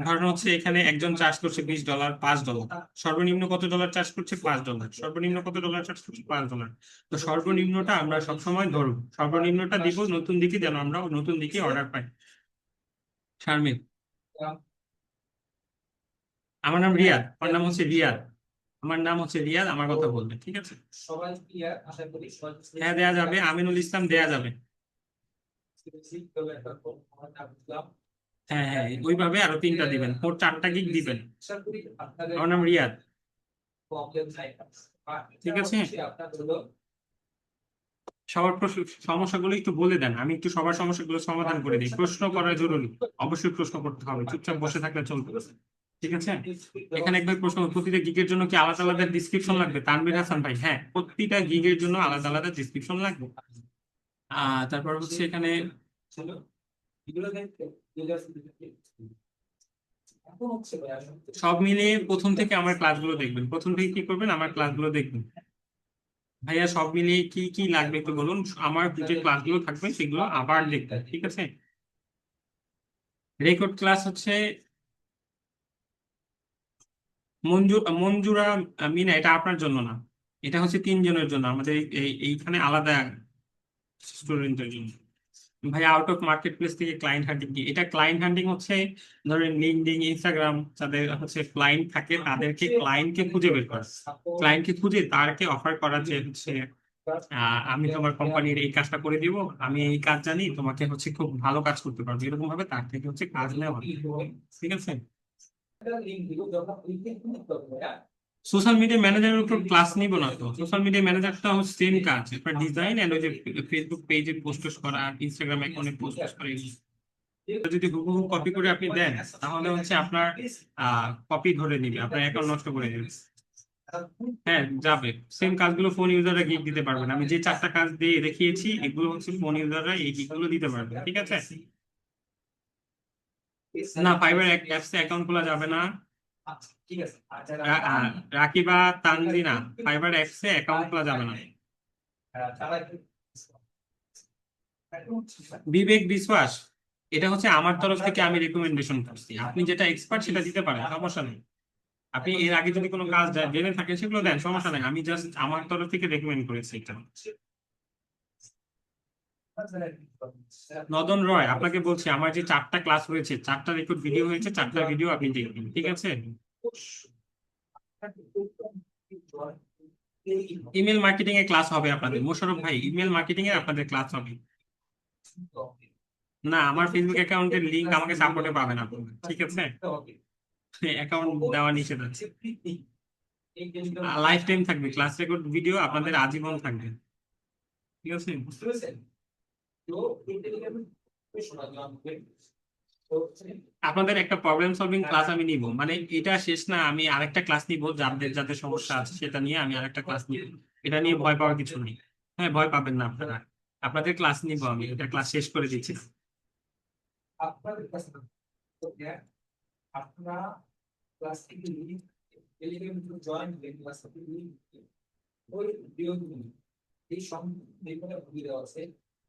ধরেন হচ্ছে এখানে একজন চার্জ করছে $20, $5। সর্বনিম্ন কত ডলার চার্জ করছে? $5। সর্বনিম্ন কত ডলার চার্জ করছে? $5। তো সর্বনিম্নটা আমরা সবসময় ধরবো, সর্বনিম্নটা দিব নতুন দিকে, যেন আমরা নতুন দিকে অর্ডার পাই। শারমিন, আমার নাম রিয়াদ, আমার নাম হচ্ছে রিয়াদ, আমার নাম হচ্ছে রিয়াদ, আমার কথা বলবেন, ঠিক আছে? সবাই ক্লিয়ার আশা করি সবাই হ্যাঁ, দেয়া যাবে। আমিনুল ইসলাম দেয়া যাবে। হ্যাঁ হ্যাঁ, ওইভাবে আরো 3টা দিবেন, মোট 4টা গিগ দিবেন। আশা করি আপনাদের আমার নাম রিয়াদ। প্রবলেম সাইড ঠিক আছে, আপনার হলো সবার প্রশ্ন সমস্যাগুলো একটু বলে দেন, আমি একটু সবার সমস্যাগুলো সমাধান করে দিই। প্রশ্ন করা জরুরি, অবশ্যই প্রশ্ন করতে হবে, চুপচাপ বসে থাকলে চলবে না। ঠিক আছে, এখানে একবার প্রশ্ন, প্রতিটা গিগের জন্য কি আলাদা আলাদা ডিসক্রিপশন লাগবে? তানভীর হাসান ভাই, হ্যাঁ, প্রতিটা গিগের জন্য আলাদা আলাদা ডিসক্রিপশন লাগবে। তারপর হচ্ছে এখানে ছিল এগুলো দেখতে এখন হচ্ছে ভাই আসলে সব মিলিয়ে প্রথম থেকে আমার ক্লাসগুলো দেখবেন, প্রথম থেকে কি করবেন, আমার ক্লাসগুলো দেখবেন। ভাইয়া সব মিলিয়ে কি কি লাগবে একটু বলুন, আমার যে ক্লাসগুলো থাকবে সেগুলো আবার দেখবেন, ঠিক আছে। রেকর্ড ক্লাস হচ্ছে মঞ্জুরা মিনা, এটা আপনার জন্য না, এটা হচ্ছে তিনজনের জন্য, আমাদের এইখানে আলাদা স্টুডেন্টের জন্য। ভাই আউট অফ মার্কেট প্লেস থেকে ক্লায়েন্ট হান্টিং কি? এটা ক্লায়েন্ট হান্টিং হচ্ছে, ধরেন লিঙ্কডইন, ইনস্টাগ্রাম, যাদের হচ্ছে ক্লায়েন্ট থাকে তাদেরকে ক্লায়েন্টকে খুঁজে বের করা, ক্লায়েন্টকে খুঁজে তারকে অফার করা যে হচ্ছে আমি তোমার কোম্পানির এই কাজটা করে দিব, আমি এই কাজ জানি, তোমাকে হচ্ছে খুব ভালো কাজ করতে পারবো, এরকম ভাবে তার থেকে হচ্ছে কাজ নেওয়া, ঠিক আছে। লিঙ্ক দিব যখন লিঙ্কে ক্লিক করবে সোশ্যাল মিডিয়া ম্যানেজারের উপর ক্লাস নিব না তো, সোশ্যাল মিডিয়া ম্যানেজারটা হচ্ছে সেম কাজ, আপনার ডিজাইন এন্ড ওই যে ফেসবুক পেজে পোস্ট করা, ইনস্টাগ্রাম অ্যাকাউন্টে পোস্ট করা, এগুলো। এটা যদি হুবহু কপি করে আপনি দেন তাহলে হচ্ছে আপনার কপি ধরে নিবে, আপনার অ্যাকাউন্ট নষ্ট করে দেবে। হ্যাঁ যাবে, সেম কাজগুলো ফোন ইউজাররা গিগ দিতে পারবেন, আমি যে চারটা কাজ দিয়ে দেখিয়েছি এগুলো হচ্ছে ফোন ইউজাররা এই গিগগুলো দিতে পারবে, ঠিক আছে। না, ফাইবার অ্যাপসে অ্যাকাউন্ট খোলা যাবে না। আচ্ছা ঠিক আছে আর যারা রাকিবা তানজিনা, ফাইবার অ্যাপসে অ্যাকাউন্ট খোলা যাবে না। তারা বিবেক বিশ্বাস, এটা হচ্ছে আমার তরফ থেকে আমি রেকমেন্ডেশন করছি, আপনি যেটা এক্সপার্ট সেটা দিতে পারেন, সমস্যা নেই। আপনি এর আগে যদি কোনো কাজ জেনে থাকেন সেগুলো দেন, সমস্যা নেই, আমি জাস্ট আমার তরফ থেকে রেকমেন্ড করেছি এটা। নদন রয়, আপনাকে বলছি আমার যে চারটা ক্লাস হয়েছে, চারটা রেকর্ড ভিডিও হয়েছে, চারটা ভিডিও আপনি দেখবেন, ঠিক আছে। ইমেল মার্কেটিং এর ক্লাস হবে আপনাদের, মোশাররফ ভাই, ইমেল মার্কেটিং এর আপনাদের ক্লাস হবে। না, আমার ফেসবুক অ্যাকাউন্টের লিংক আমাকে সাপোর্টে পাবেন আপনারা, ঠিক আছে, অ্যাকাউন্ট দেওয়া নিষেধ আছে। লাইফ টাইম থাকবে ক্লাস রেকর্ড ভিডিও, আপনাদের আজীবন থাকবে, ঠিক আছে। বুঝতে পেরেছেন তো আপনাদের একটা প্রবলেম সলভিং ক্লাস আমি নিব, মানে এটা শেষ না, আমি আরেকটা ক্লাস নিব, যাদের যাদের সমস্যা আছে সেটা নিয়ে আমি আরেকটা ক্লাস নিব, এটা নিয়ে ভয় পাওয়ার কিছু নেই। হ্যাঁ, ভয় পাবেন না আপনারা, আপনাদের ক্লাস নিব আমি, এটা ক্লাস শেষ করে দিচ্ছি। আপনাদের কাছে আপনারা ক্লাস থেকে এলিমেন্ট জয়েন ক্লাস থেকে ওই ভিডিওগুলো এই সম্পূর্ণ ভিডিও দেওয়া আছে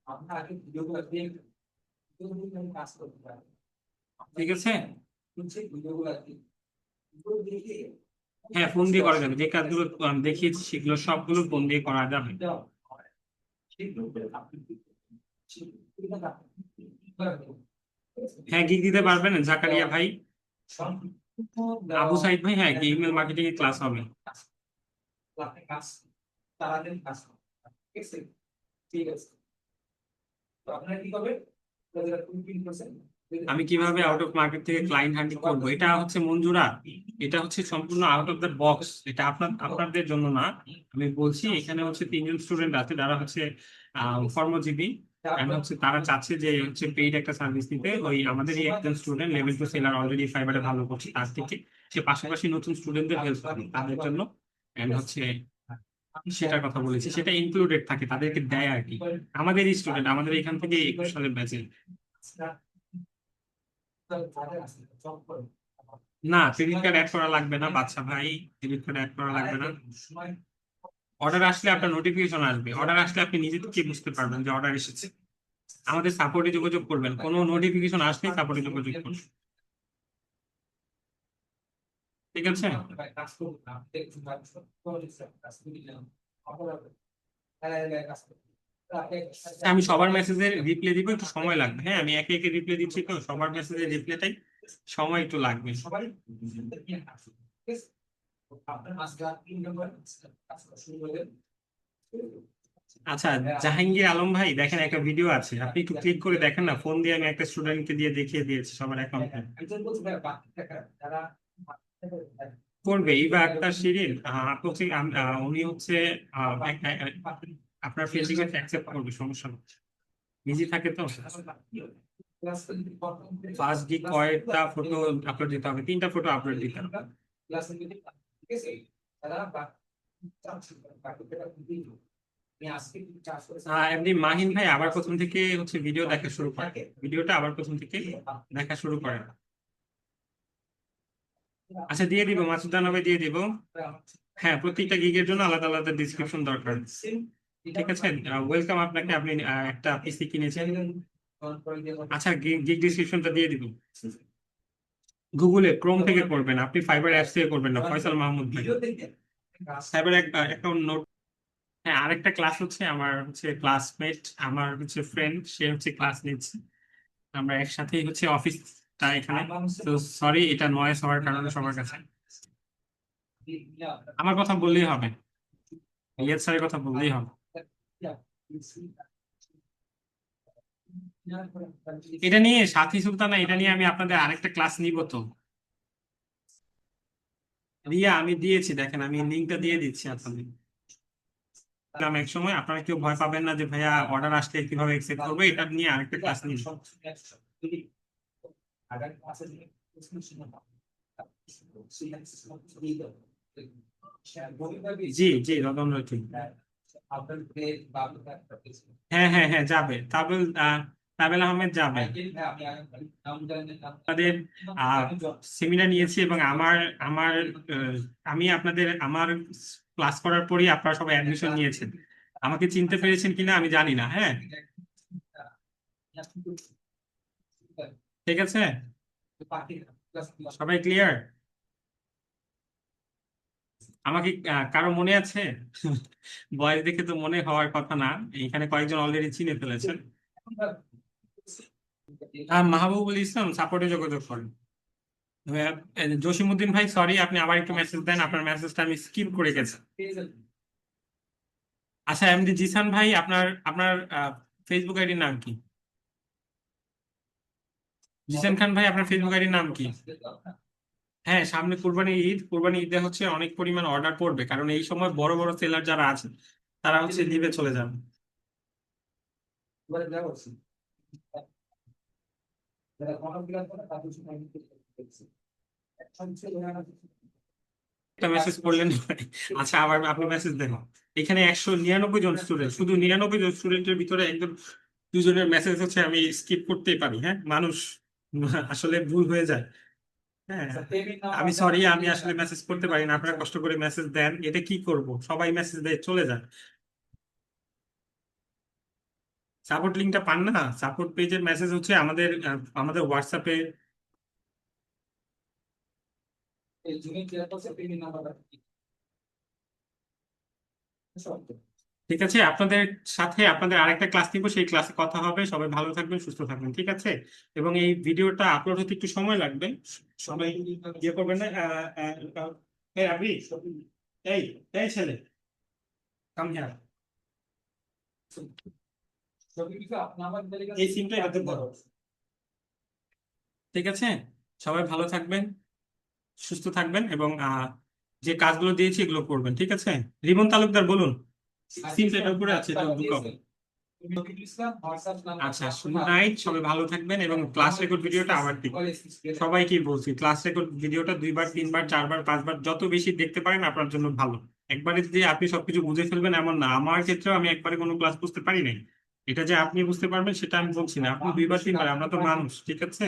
আমরা আগে ভিডিওগুলো দেখে ভিডিওগুলো কাজ করতে পারি ঠিক আছে, হচ্ছে ভিডিওগুলো দেখে হ্যাঁ ফোন দিয়ে করা যাবে, যে কাজগুলো আমি দেখিয়েছি সেগুলো সবগুলো ফোন দিয়ে করা যাবে। হ্যাঁ, গিগ দিতে পারবেন জাকারিয়া ভাই, আবু সাইদ ভাই, হ্যাঁ ইমেল মার্কেটিং এর ক্লাস হবে। ঠিক আছে ঠিক আছে তো আপনারা কি করবেন আমি কিভাবে আউট অফ মার্কেট থেকে ক্লায়েন্ট হ্যান্ডলিং করবো, এটা হচ্ছে মঞ্জুরা, এটা হচ্ছে সম্পূর্ণ আউট অফ দ্য বক্স, এটা আপনাদের জন্য না। আমি বলছি এখানে হচ্ছে তিনজন স্টুডেন্ট আছে যারা হচ্ছে কর্মজীবী, and হচ্ছে তারা চাচ্ছে যে হচ্ছে পেইড একটা সার্ভিস নিতে, ওই আমাদেরই একজন স্টুডেন্ট লেভেল 2 সেলার অলরেডি ফাইবারে ভালো করছে, তার থেকে সে পাশাপাশি নতুন স্টুডেন্টদের হেল্প করে তাদের জন্য, এন্ড হচ্ছে সেটার কথা বলেছি, সেটা ইনক্লুডেড থাকে, তাদেরকে দেয় আর কি, আমাদেরই স্টুডেন্ট, আমাদের এখান থেকে 21 সালের ব্যাচে। না, ক্রেডিট কার্ড অ্যাড করা লাগবে না বাচ্চা ভাই, ক্রেডিট কার্ড অ্যাড করা লাগবে না। অর্ডার আসলে আপনার নোটিফিকেশন আসবে, অর্ডার আসলে আপনি নিজে থেকে বুঝতে পারবেন যে অর্ডার এসেছে, আমাদের সাপোর্টে যোগাযোগ করবেন, কোনো নোটিফিকেশন আসলে সাপোর্টে যোগাযোগ করবেন, ঠিক আছে। আমি সবার মেসেজের রিপ্লাই দিব, একটু সময় লাগবে, হ্যাঁ আমি একে একে রিপ্লাই দিচ্ছি তো, সবার মেসেজের রিপ্লাইটাই সময় একটু লাগবে। সবাই আপনার আজকে 3 নম্বর কাজ শুরু করবেন আচ্ছা, জাহাঙ্গীর আলম ভাই দেখেন একটা ভিডিও আছে, আপনি একটু ক্লিক করে দেখেন না, ফোন দিয়ে আমি একটা স্টুডেন্টকে দিয়ে দেখিয়ে দিয়েছি সবার অ্যাকাউন্টে। একজন বলছে ভাই বাকি টাকা যারা করবে ইভা আক্তার শিরিন, আপু হচ্ছে উনি হচ্ছে আপনার ফেসবুকে অ্যাকসেপ্ট করবে, সমস্যা নেই, বিজি থাকে তো। ফার্স্ট ডে কয়েকটা ফটো আপলোড দিতে হবে, 3টা ফটো আপলোড দিতে হবে। এমনি মাহিন ভাই আবার প্রথম থেকে হচ্ছে ভিডিও দেখা শুরু করে, ভিডিওটা আবার প্রথম থেকে দেখা শুরু করে। আচ্ছা দিয়ে দিব, মাসুদ নামে দিয়ে দিব। হ্যাঁ, প্রত্যেকটা গিগের জন্য আলাদা আলাদা ডিসক্রিপশন দরকার। ঠিক আছে, ওয়েলকাম আপনাকে, আপনি একটা পিসি কিনেছেন। আচ্ছা, গিগ ডিসক্রিপশনটা দিয়ে দিব। গুগলে ক্রোম থেকে করবেন, আপনি ফাইবার অ্যাপস থেকে করবেন না, ফয়সাল মাহমুদ ভাই। Fibre account note. হ্যাঁ, আরেকটা ক্লাস হচ্ছে আমার হচ্ছে ক্লাসমেট, আমার হচ্ছে ফ্রেন্ড, সে হচ্ছে ক্লাস নিচ্ছে, আমরা একসাথেই হচ্ছে অফিসটা এখানে। তো সরি, এটা নয়েজ হওয়ার কারণে সবার কাছে। আমার কথা বললেই হবে, ইয়েত স্যারের কথা বললেই হবে। এটা নিয়ে সাথী সুলতানা, এটা নিয়ে আমি আপনাদের আরেকটা ক্লাস নিব তো। রিয়া, আমি দিয়েছি, দেখেন আমি লিঙ্কটা দিয়ে দিচ্ছি আপনাদের। এক সময় আপনারা কেউ ভয় পাবেন না যে ভাইয়া অর্ডার আসলে কিভাবে একসেপ্ট করবো, এটা নিয়ে আরেকটা ক্লাস নিব। জি জি, রতন রয়েছে। হ্যাঁ হ্যাঁ হ্যাঁ, যাবে তাবেল, তাবেল আহমেদ যাবে। আপনাদের সেমিনার নিয়েছি এবং আমার আমার আমি আপনাদের আমার ক্লাস করার পরই আপনারা সবাই অ্যাডমিশন নিয়েছেন। আমাকে চিনতে পেরেছেন কিনা আমি জানি না। হ্যাঁ, ঠিক আছে, সবাই ক্লিয়ার? আমাকে কারো মনে আছে? বয়স দেখে তো মনে হওয়ার কথা না, এখানে কয়েকজন অলরেডি চিনে ফেলেছেন। মাহবুবুল ইসলাম সাপোর্টে যোগাযোগ করেন। জসিমউদ্দিন ভাই সরি, আপনি আবার একটু মেসেজ দেন, আপনার মেসেজটা আমি স্কিপ করে গেছি। আচ্ছা, এমডি জিসান ভাই, আপনার আপনার ফেসবুক আইডির নাম কি? জিসান খান ভাই, আপনার ফেসবুক আইডির নাম কি? হ্যাঁ, সামনে কুরবানি ঈদ, কুরবানি ঈদে হচ্ছে অনেক পরিমাণ অর্ডার পড়বে, কারণ এই সময় বড় বড় সেলার যারা আছে তারা হচ্ছে লিভে চলে যাবে। একটা মেসেজ করলেন ভাই। আচ্ছা, আবার আপনি মেসেজ দেন। এখানে 199 জন স্টুডেন্ট, শুধু 99 জন স্টুডেন্টের ভিতরে একজন দুজনের মেসেজ হচ্ছে আমি স্কিপ করতেই পারি। হ্যাঁ, মানুষ আসলে ভুল হয়ে যায়। হ্যাঁ, আমি সরি, আমি আসলে মেসেজ করতে পারি না, আপনারা কষ্ট করে মেসেজ দেন, এটা কি করব, সবাই মেসেজ দেয় চলে যায়। সাপোর্ট লিঙ্কটা পান না, সাপোর্ট পেজের মেসেজ হচ্ছে আমাদের আমাদের হোয়াটসঅ্যাপে। ঠিক আছে, আপনাদের সাথে আপনাদের আরেকটা ক্লাস নিব, সেই ক্লাসে কথা হবে, সবাই ভালো থাকবেন, সুস্থ থাকবেন, ঠিক আছে? এবং এই ভিডিওটা আপলোড হতে একটু সময় লাগবে, সবাই ইয়ে করবেন না। এই আবি, এই এই ছেলে, কাম হিয়ার, এই সিমটা এটাতে ধরো। ঠিক আছে, সবাই ভালো থাকবেন, সুস্থ থাকবেন এবং যে কাজগুলো দিয়েছি এগুলো করবেন, ঠিক আছে? রিমন তালুকদার বলুন, সিমটা এটার উপরে আছে, এটা ঢুকাবো। আচ্ছা, গুড নাইট, সবাই ভালো থাকবেন এবং ক্লাস রেকর্ড ভিডিওটা আবার দিন। সবাইকে বলছি, ক্লাস রেকর্ড ভিডিওটা 2বার 3বার 4বার 5বার যত বেশি দেখতে পারেন আপনার জন্য ভালো। একবারে যে আপনি সবকিছু বুঝে ফেলবেন এমন না, আমার ক্ষেত্রেও আমি একবারে কোনো ক্লাস বুঝতে পারি নাই। এটা যে আপনি বুঝতে পারবেন সেটা আমি বলছি না, আপনি 2বার 3বার, আমরা তো মানুষ, ঠিক আছে?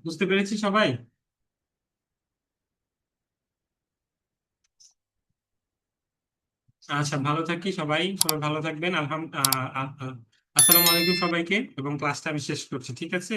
বুঝতে পেরেছি সবাই। আচ্ছা, ভালো থাকি সবাই, সবাই ভালো থাকবেন। আসসালামু আলাইকুম সবাইকে, এবং ক্লাসটা আমি শেষ করছি, ঠিক আছে?